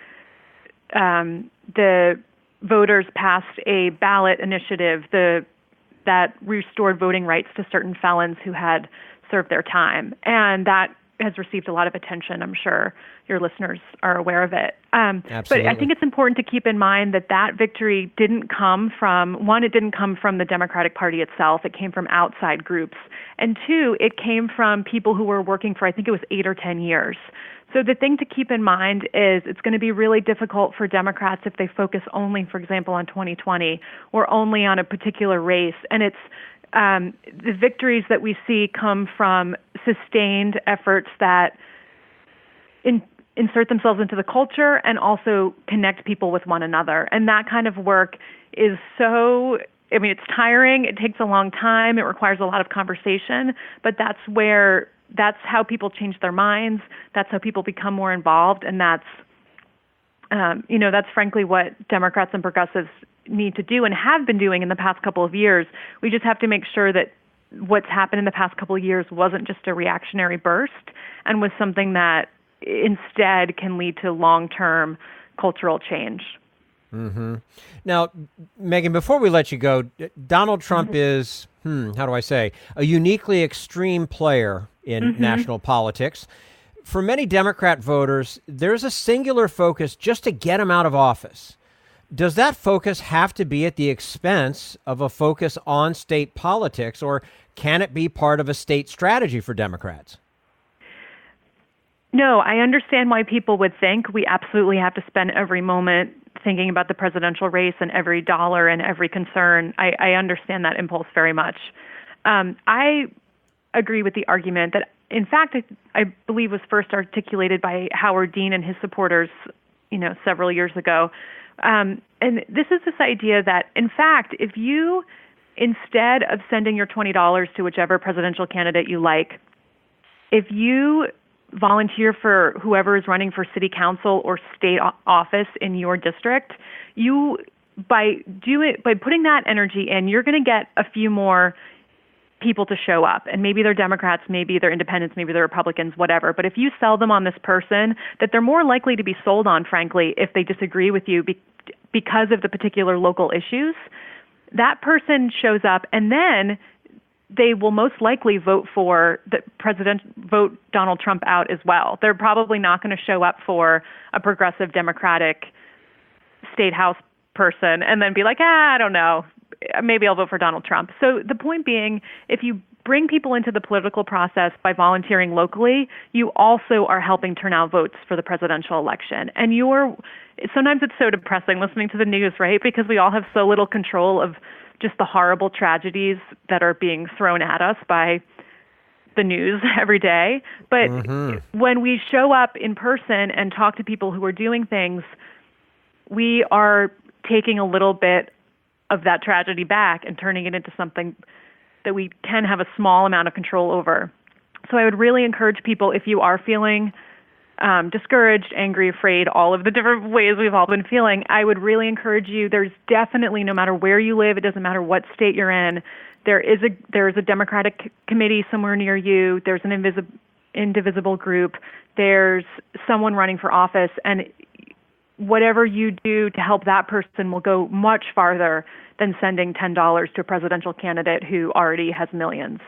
the voters passed a ballot initiative that restored voting rights to certain felons who had served their time. And that has received a lot of attention. I'm sure your listeners are aware of it. But I think it's important to keep in mind that victory didn't come from, one, it didn't come from the Democratic Party itself. It came from outside groups. And two, it came from people who were working for, I think it was 8 or 10 years. So the thing to keep in mind is it's going to be really difficult for Democrats if they focus only, for example, on 2020 or only on a particular race. And it's the victories that we see come from sustained efforts that insert themselves into the culture and also connect people with one another. And that kind of work is it's tiring. It takes a long time. It requires a lot of conversation, but that's how people change their minds. That's how people become more involved. And that's frankly what Democrats and progressives need to do and have been doing in the past couple of years. We just have to make sure that what's happened in the past couple of years wasn't just a reactionary burst and was something that instead can lead to long-term cultural change. Mm-hmm. Now, Meaghan, before we let you go, Donald Trump is, a uniquely extreme player in national politics. For many Democrat voters, there's a singular focus just to get him out of office. Does that focus have to be at the expense of a focus on state politics, or can it be part of a state strategy for Democrats? No, I understand why people would think we absolutely have to spend every moment thinking about the presidential race and every dollar and every concern. I understand that impulse very much. I agree with the argument that, in fact, I believe was first articulated by Howard Dean and his supporters, several years ago. And this is this idea that, in fact, if you, instead of sending your $20 to whichever presidential candidate you like, if you volunteer for whoever is running for city council or state office in your district, by putting that energy in, you're going to get a few more people to show up. And maybe they're Democrats, maybe they're independents, maybe they're Republicans, whatever. But if you sell them on this person that they're more likely to be sold on, frankly, if they disagree with you because of the particular local issues, that person shows up, and then they will most likely vote Donald Trump out as well. They're probably not going to show up for a progressive Democratic state house person and then be like, I don't know, maybe I'll vote for Donald Trump. So the point being, if you bring people into the political process by volunteering locally, you also are helping turn out votes for the presidential election. And sometimes it's so depressing listening to the news, right? Because we all have so little control of just the horrible tragedies that are being thrown at us by the news every day. But when we show up in person and talk to people who are doing things, we are taking a little bit of that tragedy back and turning it into something that we can have a small amount of control over. So I would really encourage people, if you are feeling discouraged, angry, afraid, all of the different ways we've all been feeling, I would really encourage you. There's definitely, no matter where you live, it doesn't matter what state you're in, there is a Democratic committee somewhere near you. There's an indivisible group. There's someone running for office, and whatever you do to help that person will go much farther than sending $10 to a presidential candidate who already has millions.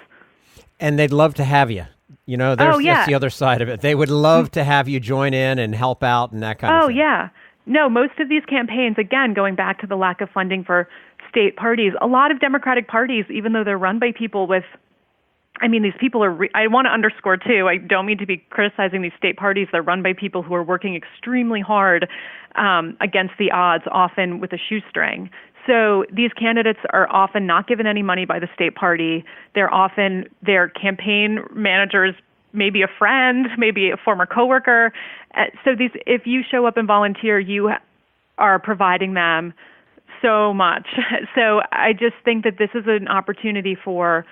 And they'd love to have you. You know, that's the other side of it. They would love to have you join in and help out and that kind of thing. Oh, yeah. No, most of these campaigns, again, going back to the lack of funding for state parties, a lot of Democratic parties, even though they're run by people with, these people are, I want to underscore too, I don't mean to be criticizing these state parties. They're run by people who are working extremely hard against the odds, often with a shoestring. So these candidates are often not given any money by the state party. They're often their campaign managers, maybe a friend, maybe a former coworker. So if you show up and volunteer, you are providing them so much. So I just think that this is an opportunity for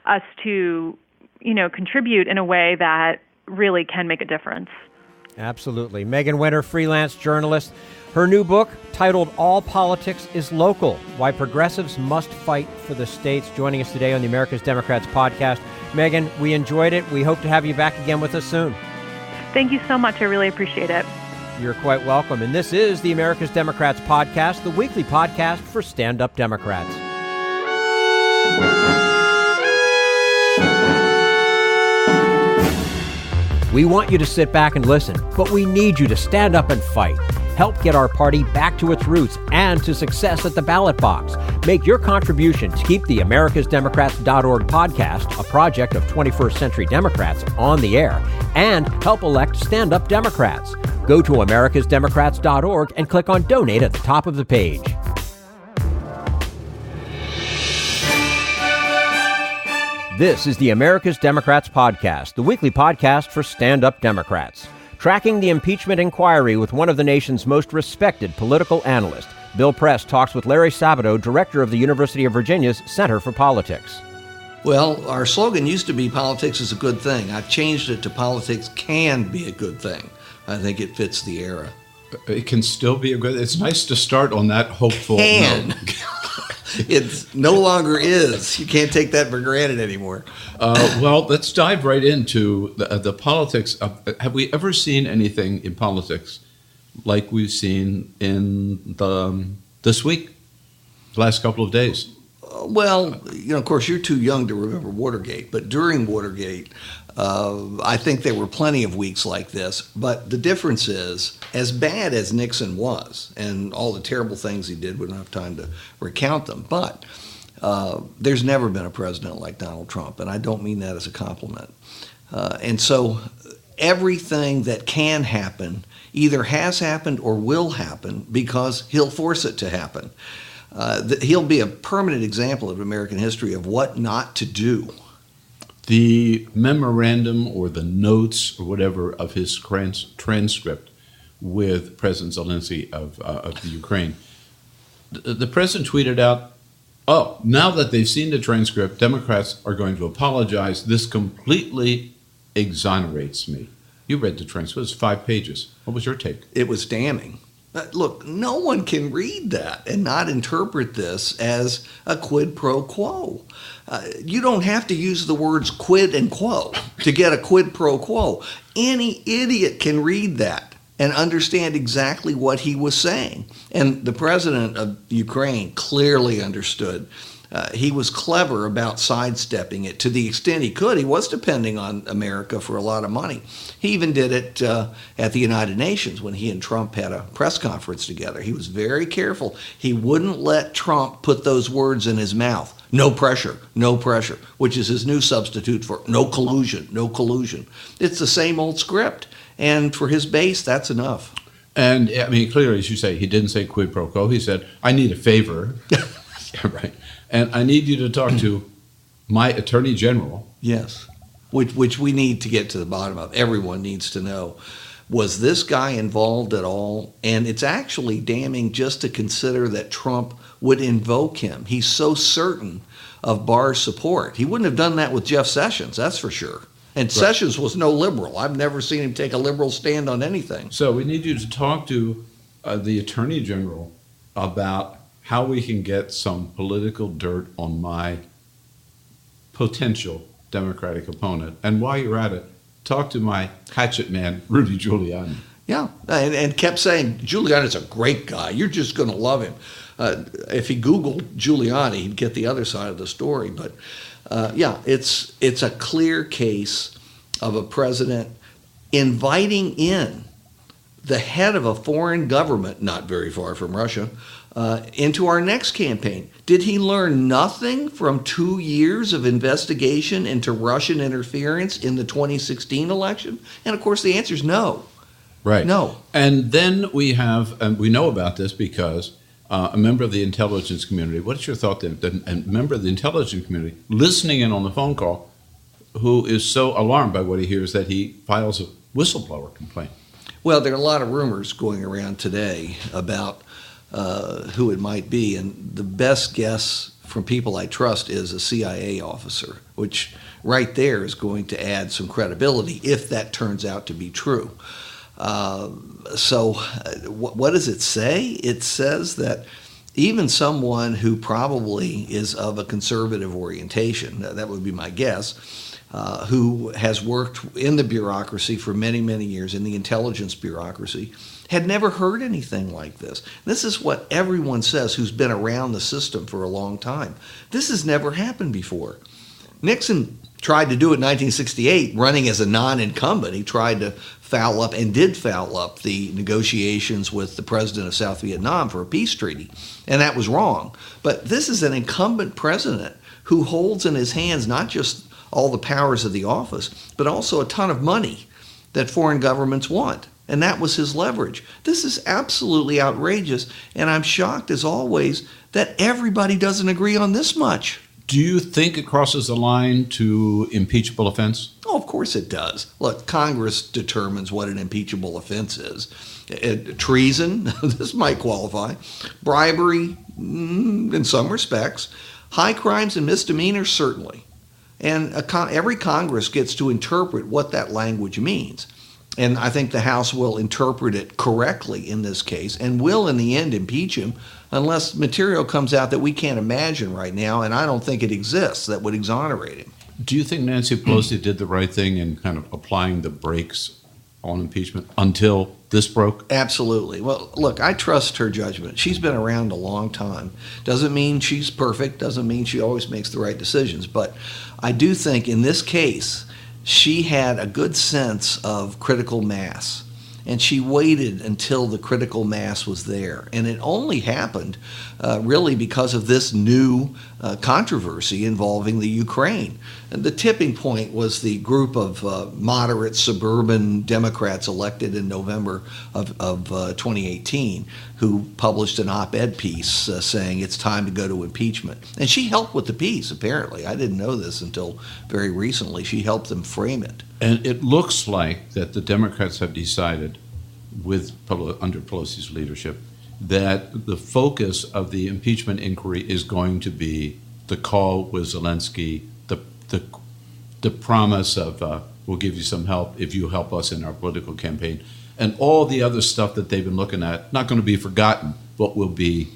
us to, contribute in a way that really can make a difference. Absolutely. Meaghan Winter, freelance journalist. Her new book, titled All Politics is Local, Why Progressives Must Fight for the States, joining us today on the America's Democrats podcast. Meaghan, we enjoyed it. We hope to have you back again with us soon. Thank you so much. I really appreciate it. You're quite welcome. And this is the America's Democrats podcast, the weekly podcast for stand-up Democrats. We want you to sit back and listen, but we need you to stand up and fight. Help get our party back to its roots and to success at the ballot box. Make your contribution to keep the americasdemocrats.org podcast, a project of 21st Century Democrats, on the air, and help elect stand-up Democrats. Go to americasdemocrats.org and click on Donate at the top of the page. This is the America's Democrats podcast, the weekly podcast for stand-up Democrats. Tracking the impeachment inquiry with one of the nation's most respected political analysts, Bill Press talks with Larry Sabato, director of the University of Virginia's Center for Politics. Well, our slogan used to be politics is a good thing. I've changed it to politics can be a good thing. I think it fits the era. It can still be a good. It's nice to start on that hopeful note. It no longer is. You can't take that for granted anymore. Well, let's dive right into the politics. Have we ever seen anything in politics like we've seen in this week, the last couple of days? Well, of course, you're too young to remember Watergate, but during Watergate, I think there were plenty of weeks like this. But the difference is, as bad as Nixon was, and all the terrible things he did, we don't have time to recount them, but there's never been a president like Donald Trump, and I don't mean that as a compliment. And so everything that can happen either has happened or will happen because he'll force it to happen. He'll be a permanent example of American history of what not to do. The memorandum or the notes or whatever of his transcript with President Zelensky of the Ukraine, the president tweeted out, now that they've seen the transcript, Democrats are going to apologize. This completely exonerates me. You read the transcript. It was 5 pages. What was your take? It was damning. Look, no one can read that and not interpret this as a quid pro quo. You don't have to use the words quid and quo to get a quid pro quo. Any idiot can read that and understand exactly what he was saying. And the president of Ukraine clearly understood he was clever about sidestepping it to the extent he could. He was depending on America for a lot of money. He even did it at the United Nations when he and Trump had a press conference together. He was very careful. He wouldn't let Trump put those words in his mouth. No pressure, which is his new substitute for no collusion. It's the same old script. And for his base, that's enough. And I mean, clearly, as you say, he didn't say quid pro quo. He said, I need a favor. Right. And I need you to talk to my attorney general. Yes. Which we need to get to the bottom of. Everyone needs to know. Was this guy involved at all? And it's actually damning just to consider that Trump would invoke him. He's so certain of Barr's support. He wouldn't have done that with Jeff Sessions, that's for sure. And right. Sessions was no liberal. I've never seen him take a liberal stand on anything. So we need you to talk to the Attorney General about how we can get some political dirt on my potential Democratic opponent. And while you're at it, talk to my hatchet man, Rudy Giuliani. Yeah, and kept saying, Giuliani's a great guy. You're just going to love him. If he Googled Giuliani, he'd get the other side of the story. But it's a clear case of a president inviting in the head of a foreign government, not very far from Russia, into our next campaign. Did he learn nothing from 2 years of investigation into Russian interference in the 2016 election? And of course, the answer is no. Right. No. And then we have, and we know about this because a member of the intelligence community, what's your thought then? A member of the intelligence community listening in on the phone call who is so alarmed by what he hears that he files a whistleblower complaint. Well, there are a lot of rumors going around today about who it might be, and the best guess from people I trust is a CIA officer, which right there is going to add some credibility if that turns out to be true. So what does it say? It says that even someone who probably is of a conservative orientation, that would be my guess, who has worked in the bureaucracy for many, many years, in the intelligence bureaucracy, had never heard anything like this. This is what everyone says who's been around the system for a long time. This has never happened before. Nixon tried to do it in 1968, running as a non-incumbent. He tried to foul up, and did foul up, the negotiations with the president of South Vietnam for a peace treaty, and that was wrong. But this is an incumbent president who holds in his hands not just all the powers of the office, but also a ton of money that foreign governments want. And that was his leverage. This is absolutely outrageous, and I'm shocked, as always, that everybody doesn't agree on this much. Do you think it crosses the line to impeachable offense? Oh, of course it does. Look, Congress determines what an impeachable offense is. Treason, this might qualify. Bribery, in some respects. High crimes and misdemeanors, certainly. And every Congress gets to interpret what that language means. And I think the House will interpret it correctly in this case and will, in the end, impeach him unless material comes out that we can't imagine right now, and I don't think it exists, that would exonerate him. Do you think Nancy Pelosi did the right thing in kind of applying the brakes on impeachment until this broke? Absolutely. Well, look, I trust her judgment. She's been around a long time. Doesn't mean she's perfect, doesn't mean she always makes the right decisions, but I do think in this case, she had a good sense of critical mass, and she waited until the critical mass was there. And it only happened really because of this new controversy involving the Ukraine. And the tipping point was the group of moderate suburban Democrats elected in November of 2018 who published an op-ed piece saying it's time to go to impeachment. And she helped with the piece, apparently. I didn't know this until very recently. She helped them frame it. And it looks like that the Democrats have decided, under Pelosi's leadership, that the focus of the impeachment inquiry is going to be the call with Zelensky, the promise of we'll give you some help if you help us in our political campaign, and all the other stuff that they've been looking at, not going to be forgotten, but will be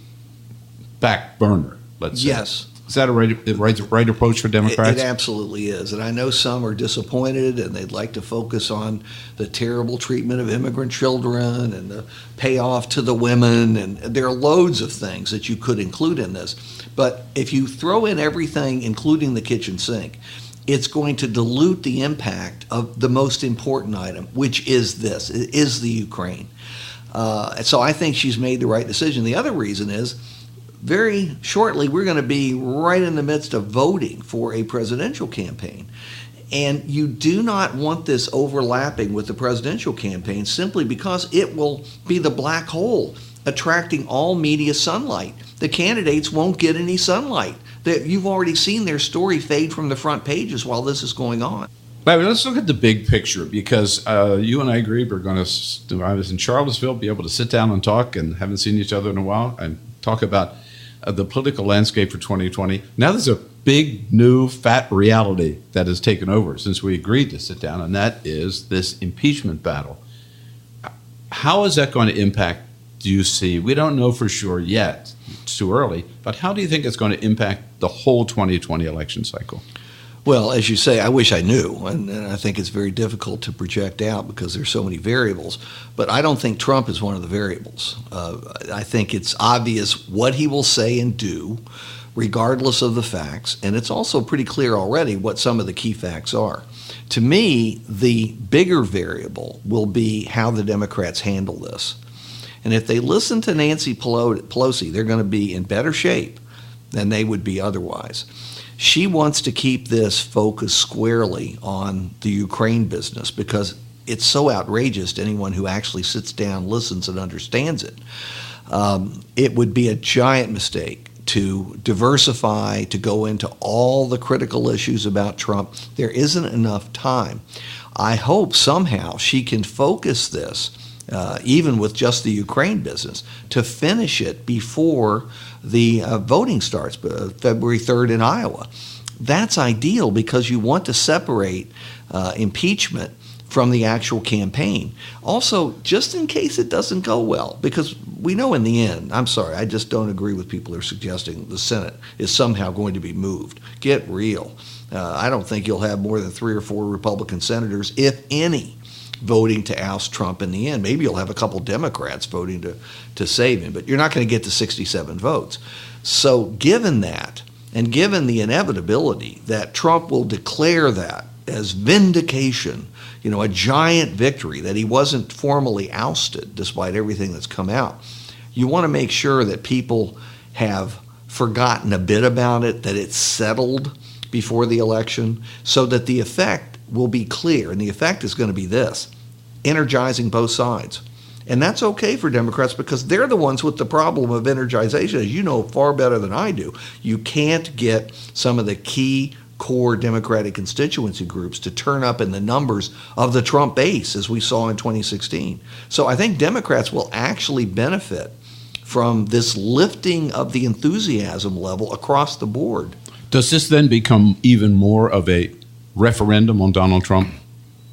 back burner, let's say. Yes. Is that the right approach for Democrats? It absolutely is. And I know some are disappointed and they'd like to focus on the terrible treatment of immigrant children and the payoff to the women. And there are loads of things that you could include in this. But if you throw in everything, including the kitchen sink, it's going to dilute the impact of the most important item, which is this. It is the Ukraine. So I think she's made the right decision. The other reason is, very shortly, we're going to be right in the midst of voting for a presidential campaign. And you do not want this overlapping with the presidential campaign simply because it will be the black hole attracting all media sunlight. The candidates won't get any sunlight. You've already seen their story fade from the front pages while this is going on. Right, let's look at the big picture, because you and I agreed we're going to, I was in Charlottesville, be able to sit down and talk, and haven't seen each other in a while, and talk about the political landscape for 2020. Now there's a big, new, fat reality that has taken over since we agreed to sit down, and that is this impeachment battle. How is that going to impact, do you see? We don't know for sure yet. It's too early. But how do you think it's going to impact the whole 2020 election cycle? Well, as you say, I wish I knew, and I think it's very difficult to project out because there's so many variables. But I don't think Trump is one of the variables. I think it's obvious what he will say and do, regardless of the facts, and it's also pretty clear already what some of the key facts are. To me, the bigger variable will be how the Democrats handle this. And if they listen to Nancy Pelosi, they're going to be in better shape than they would be otherwise. She wants to keep this focused squarely on the Ukraine business because it's so outrageous to anyone who actually sits down, listens, and understands it. It would be a giant mistake to diversify, to go into all the critical issues about Trump. There isn't enough time. I hope somehow she can focus this, even with just the Ukraine business, to finish it before the voting starts, February 3rd in Iowa. That's ideal because you want to separate impeachment from the actual campaign. Also, just in case it doesn't go well, because we know in the end, I'm sorry, I just don't agree with people who are suggesting the Senate is somehow going to be moved. Get real. I don't think you'll have more than 3 or 4 Republican senators, if any, voting to oust Trump in the end. Maybe you'll have a couple Democrats voting to save him, but you're not going to get to 67 votes. So given that, and given the inevitability that Trump will declare that as vindication, a giant victory, that he wasn't formally ousted despite everything that's come out, you want to make sure that people have forgotten a bit about it, that it's settled before the election, so that the effect will be clear. And the effect is going to be this: energizing both sides. And that's okay for Democrats because they're the ones with the problem of energization, as you know far better than I do. You can't get some of the key core Democratic constituency groups to turn up in the numbers of the Trump base, as we saw in 2016. So I think Democrats will actually benefit from this lifting of the enthusiasm level across the board. Does this then become even more of a referendum on Donald Trump?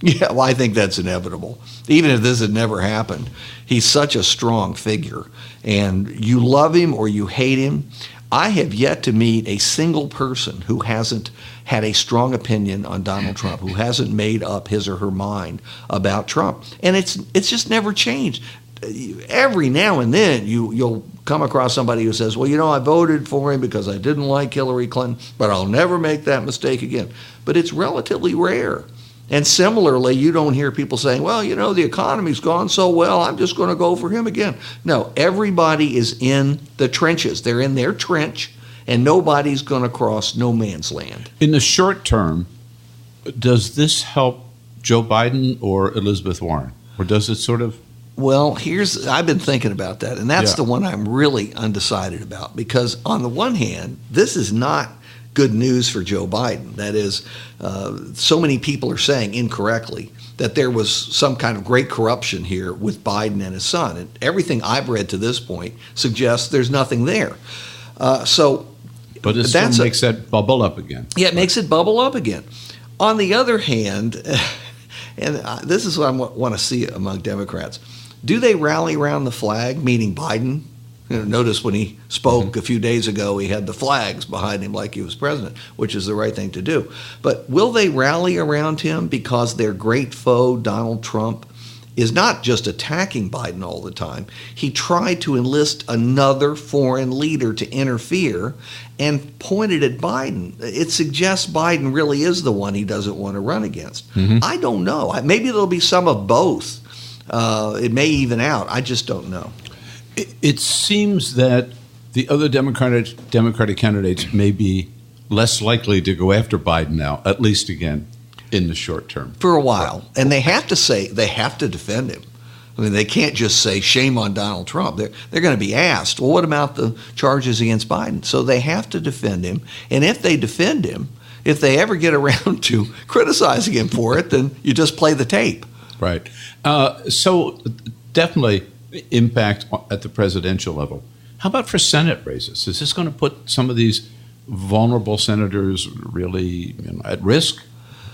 Yeah, well, I think that's inevitable. Even if this had never happened, he's such a strong figure. And you love him or you hate him. I have yet to meet a single person who hasn't had a strong opinion on Donald Trump, who hasn't made up his or her mind about Trump. And it's just never changed. Every now and then you'll come across somebody who says, well, I voted for him because I didn't like Hillary Clinton, but I'll never make that mistake again. But it's relatively rare. And similarly, you don't hear people saying, well, the economy's gone so well, I'm just going to go for him again. No, everybody is in the trenches. They're in their trench, and nobody's going to cross no man's land. In the short term, does this help Joe Biden or Elizabeth Warren? Or does it sort of... Well, I've been thinking about that, and that's the one I'm really undecided about. Because on the one hand, this is not good news for Joe Biden. That is, so many people are saying incorrectly that there was some kind of great corruption here with Biden and his son. And everything I've read to this point suggests there's nothing there. But it still makes that bubble up again. Yeah, it makes it bubble up again. On the other hand, and this is what I want to see among Democrats, do they rally around the flag, meaning Biden? Notice when he spoke a few days ago, he had the flags behind him like he was president, which is the right thing to do. But will they rally around him because their great foe, Donald Trump, is not just attacking Biden all the time. He tried to enlist another foreign leader to interfere and pointed at Biden. It suggests Biden really is the one he doesn't want to run against. I don't know. Maybe there'll be some of both. It may even out. I just don't know. It seems that the other Democratic candidates may be less likely to go after Biden now, at least again, in the short term. For a while. And they have to defend him. I mean, they can't just say shame on Donald Trump. They're going to be asked, well, what about the charges against Biden? So they have to defend him. And if they defend him, if they ever get around to criticizing him for it, then you just play the tape. Right. So definitely impact at the presidential level. How about for Senate races? Is this going to put some of these vulnerable senators really at risk?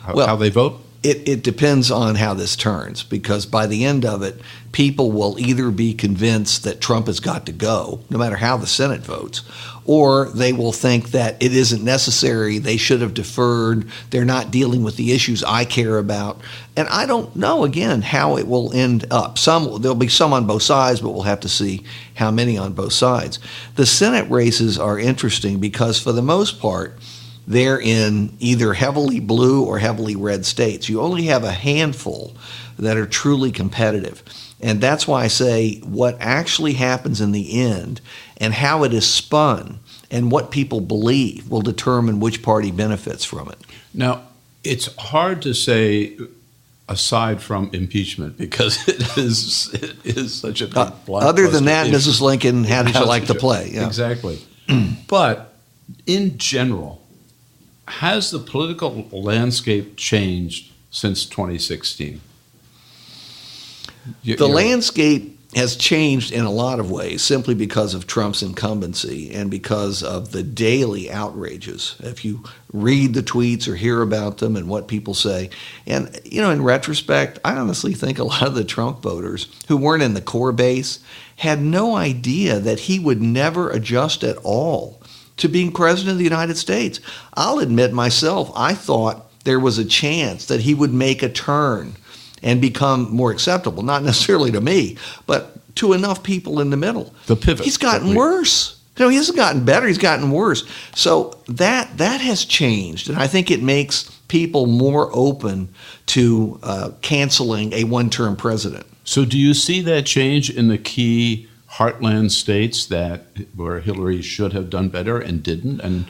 How they vote? It depends on how this turns, because by the end of it, people will either be convinced that Trump has got to go, no matter how the Senate votes, or they will think that it isn't necessary, they should have deferred, they're not dealing with the issues I care about. And I don't know, again, how it will end up. There'll be some on both sides, but we'll have to see how many on both sides. The Senate races are interesting because, for the most part, they're in either heavily blue or heavily red states. You only have a handful that are truly competitive. And that's why I say what actually happens in the end and how it is spun and what people believe will determine which party benefits from it. Now, it's hard to say aside from impeachment, because it is such a big blockbuster. Other than that, Mrs. Lincoln, how did you like to play? Yeah. Exactly. But in general, has the political landscape changed since 2016? The landscape has changed in a lot of ways simply because of Trump's incumbency and because of the daily outrages. If you read the tweets or hear about them and what people say. And, in retrospect, I honestly think a lot of the Trump voters who weren't in the core base had no idea that he would never adjust at all to being president of the United States. I'll admit myself, I thought there was a chance that he would make a turn and become more acceptable, not necessarily to me, but to enough people in the middle. The pivot. He's gotten worse. He hasn't gotten better, he's gotten worse. So that has changed, and I think it makes people more open to canceling a one-term president. So do you see that change in the key heartland states where Hillary should have done better and didn't? And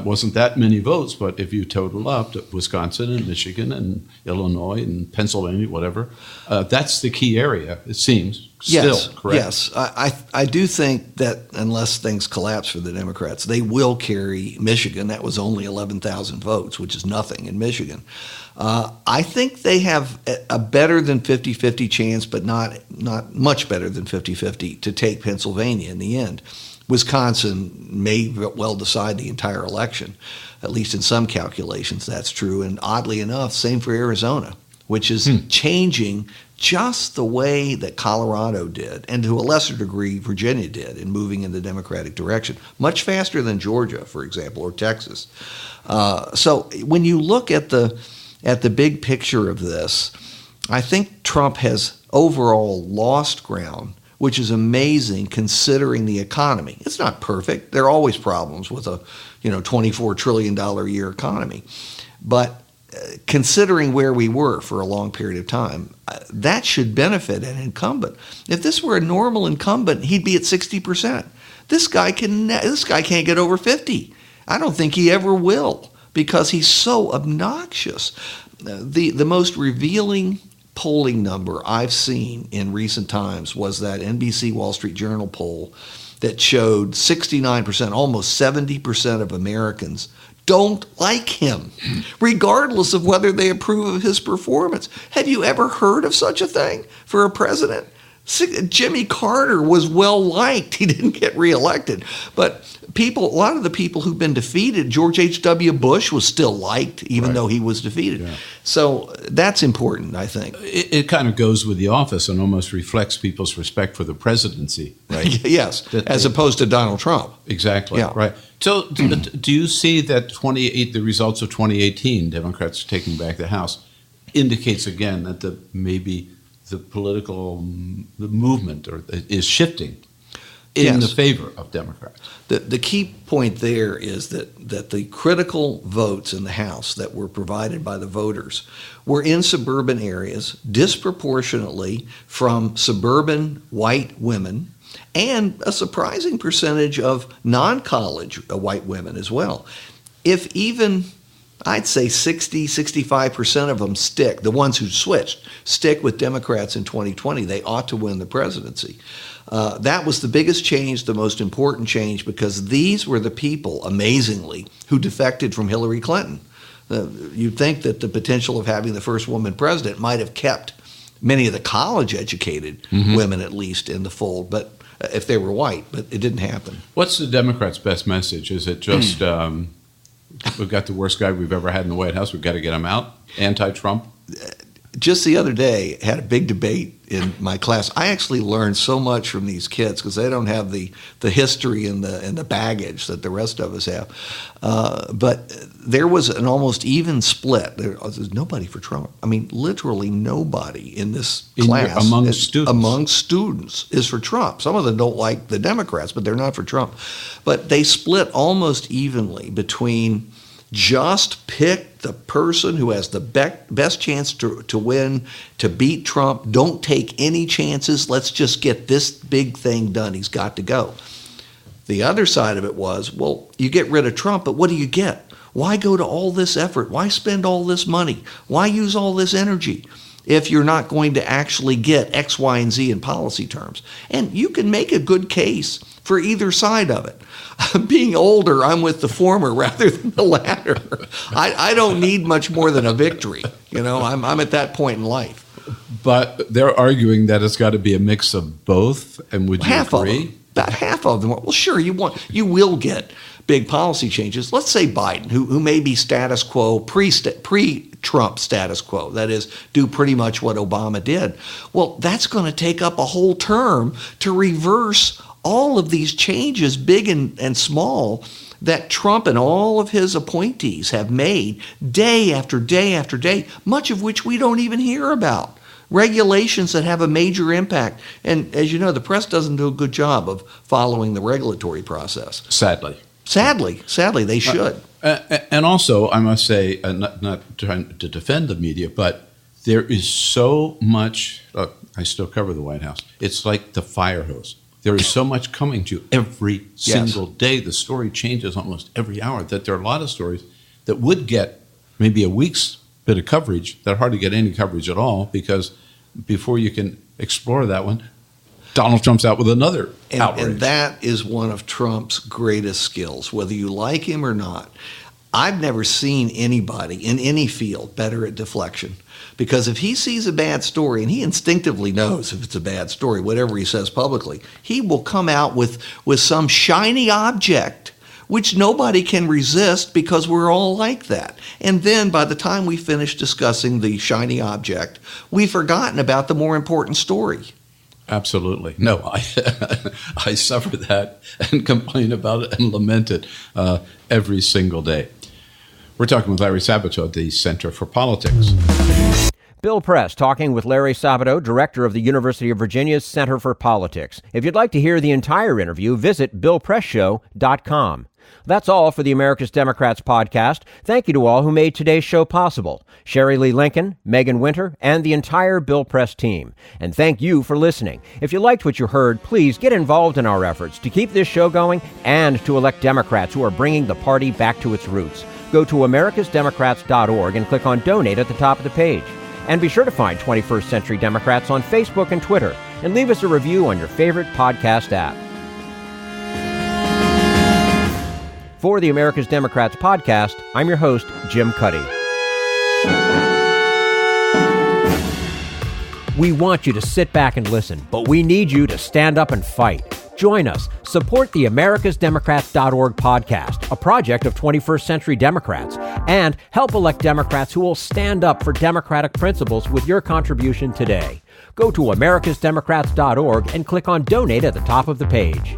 wasn't that many votes, but if you total up Wisconsin and Michigan and Illinois and Pennsylvania, whatever, that's the key area, it seems. Yes, still, correct? Yes. I do think that unless things collapse for the Democrats, they will carry Michigan. That was only 11,000 votes, which is nothing in Michigan. I think they have a better than 50-50 chance, but not much better than 50-50 to take Pennsylvania in the end. Wisconsin may well decide the entire election, at least in some calculations that's true. And oddly enough, same for Arizona, which is changing just the way that Colorado did, and to a lesser degree Virginia did, in moving in the Democratic direction, much faster than Georgia, for example, or Texas. So when you look at the big picture of this, I think Trump has overall lost ground, which is amazing considering the economy. It's not perfect. There are always problems with a $24 trillion a year economy. But considering where we were for a long period of time, that should benefit an incumbent. If this were a normal incumbent, he'd be at 60%. This guy can't get over 50. I don't think he ever will, because he's so obnoxious. The most revealing polling number I've seen in recent times was that NBC Wall Street Journal poll that showed 69%, almost 70% of Americans don't like him, regardless of whether they approve of his performance. Have you ever heard of such a thing for a president? Jimmy Carter was well liked. He didn't get reelected. But a lot of the people who've been defeated, George H.W. Bush was still liked, even though he was defeated. Yeah. So that's important, I think. It kind of goes with the office and almost reflects people's respect for the presidency, right? Yes, as opposed to Donald Trump. Exactly, yeah. Right. So do you see that the results of 2018, Democrats taking back the House, indicates again that maybe the political movement is shifting in the favor of Democrats. The key point there is that the critical votes in the House that were provided by the voters were in suburban areas, disproportionately from suburban white women, and a surprising percentage of non-college white women as well. If even, I'd say 65% of them stick, the ones who switched, stick with Democrats in 2020, they ought to win the presidency. That was the biggest change, the most important change, because these were the people, amazingly, who defected from Hillary Clinton. You'd think that the potential of having the first woman president might have kept many of the college-educated women, at least, in the fold, but if they were white, but it didn't happen. What's the Democrats' best message? Is it just we've got the worst guy we've ever had in the White House, we've got to get him out, anti-Trump? Just the other day, had a big debate in my class. I actually learned so much from these kids because they don't have the history and the baggage that the rest of us have. But there was an almost even split. There's nobody for Trump. I mean, literally nobody in this class among students is for Trump. Some of them don't like the Democrats, but they're not for Trump. But they split almost evenly between just pick the person who has the best chance to win, to beat Trump. Don't take any chances. Let's just get this big thing done. He's got to go. The other side of it was, well, you get rid of Trump, but what do you get? Why go to all this effort? Why spend all this money? Why use all this energy if you're not going to actually get X, Y, and Z in policy terms? And you can make a good case for either side of it. Being older, I'm with the former rather than the latter. I don't need much more than a victory. You know, I'm at that point in life. But they're arguing that it's got to be a mix of both. And would you agree? About half of them. Well, sure, you will get big policy changes. Let's say Biden, who may be status quo, pre-Trump status quo, that is, do pretty much what Obama did. Well, that's going to take up a whole term to reverse all of these changes, big and small, that Trump and all of his appointees have made day after day after day, much of which we don't even hear about. Regulations that have a major impact. And as you know, the press doesn't do a good job of following the regulatory process. Sadly, they should. And also, I must say, not trying to defend the media, but there is so much, I still cover the White House, it's like the fire hose. There is so much coming to you every single day. The story changes almost every hour, that there are a lot of stories that would get maybe a week's bit of coverage that hardly get any coverage at all, because before you can explore that one, Donald Trump's out with another outrage. And that is one of Trump's greatest skills, whether you like him or not. I've never seen anybody in any field better at deflection. Because if he sees a bad story, and he instinctively knows if it's a bad story, whatever he says publicly, he will come out with some shiny object which nobody can resist, because we're all like that. And then by the time we finish discussing the shiny object, we've forgotten about the more important story. Absolutely. No, I suffer that and complain about it and lament it every single day. We're talking with Larry Sabato at the Center for Politics. Bill Press talking with Larry Sabato, director of the University of Virginia's Center for Politics. If you'd like to hear the entire interview, visit BillPressShow.com. That's all for the America's Democrats podcast. Thank you to all who made today's show possible. Sherry Lee Linkon, Meaghan Winter, and the entire Bill Press team. And thank you for listening. If you liked what you heard, please get involved in our efforts to keep this show going and to elect Democrats who are bringing the party back to its roots. Go to americasdemocrats.org and click on Donate at the top of the page. And be sure to find 21st Century Democrats on Facebook and Twitter, and leave us a review on your favorite podcast app. For the America's Democrats podcast, I'm your host, Jim Cuddy. We want you to sit back and listen, but we need you to stand up and fight. Join us. Support the americasdemocrats.org podcast, a project of 21st Century Democrats, and help elect Democrats who will stand up for democratic principles with your contribution today. Go to americasdemocrats.org and click on Donate at the top of the page.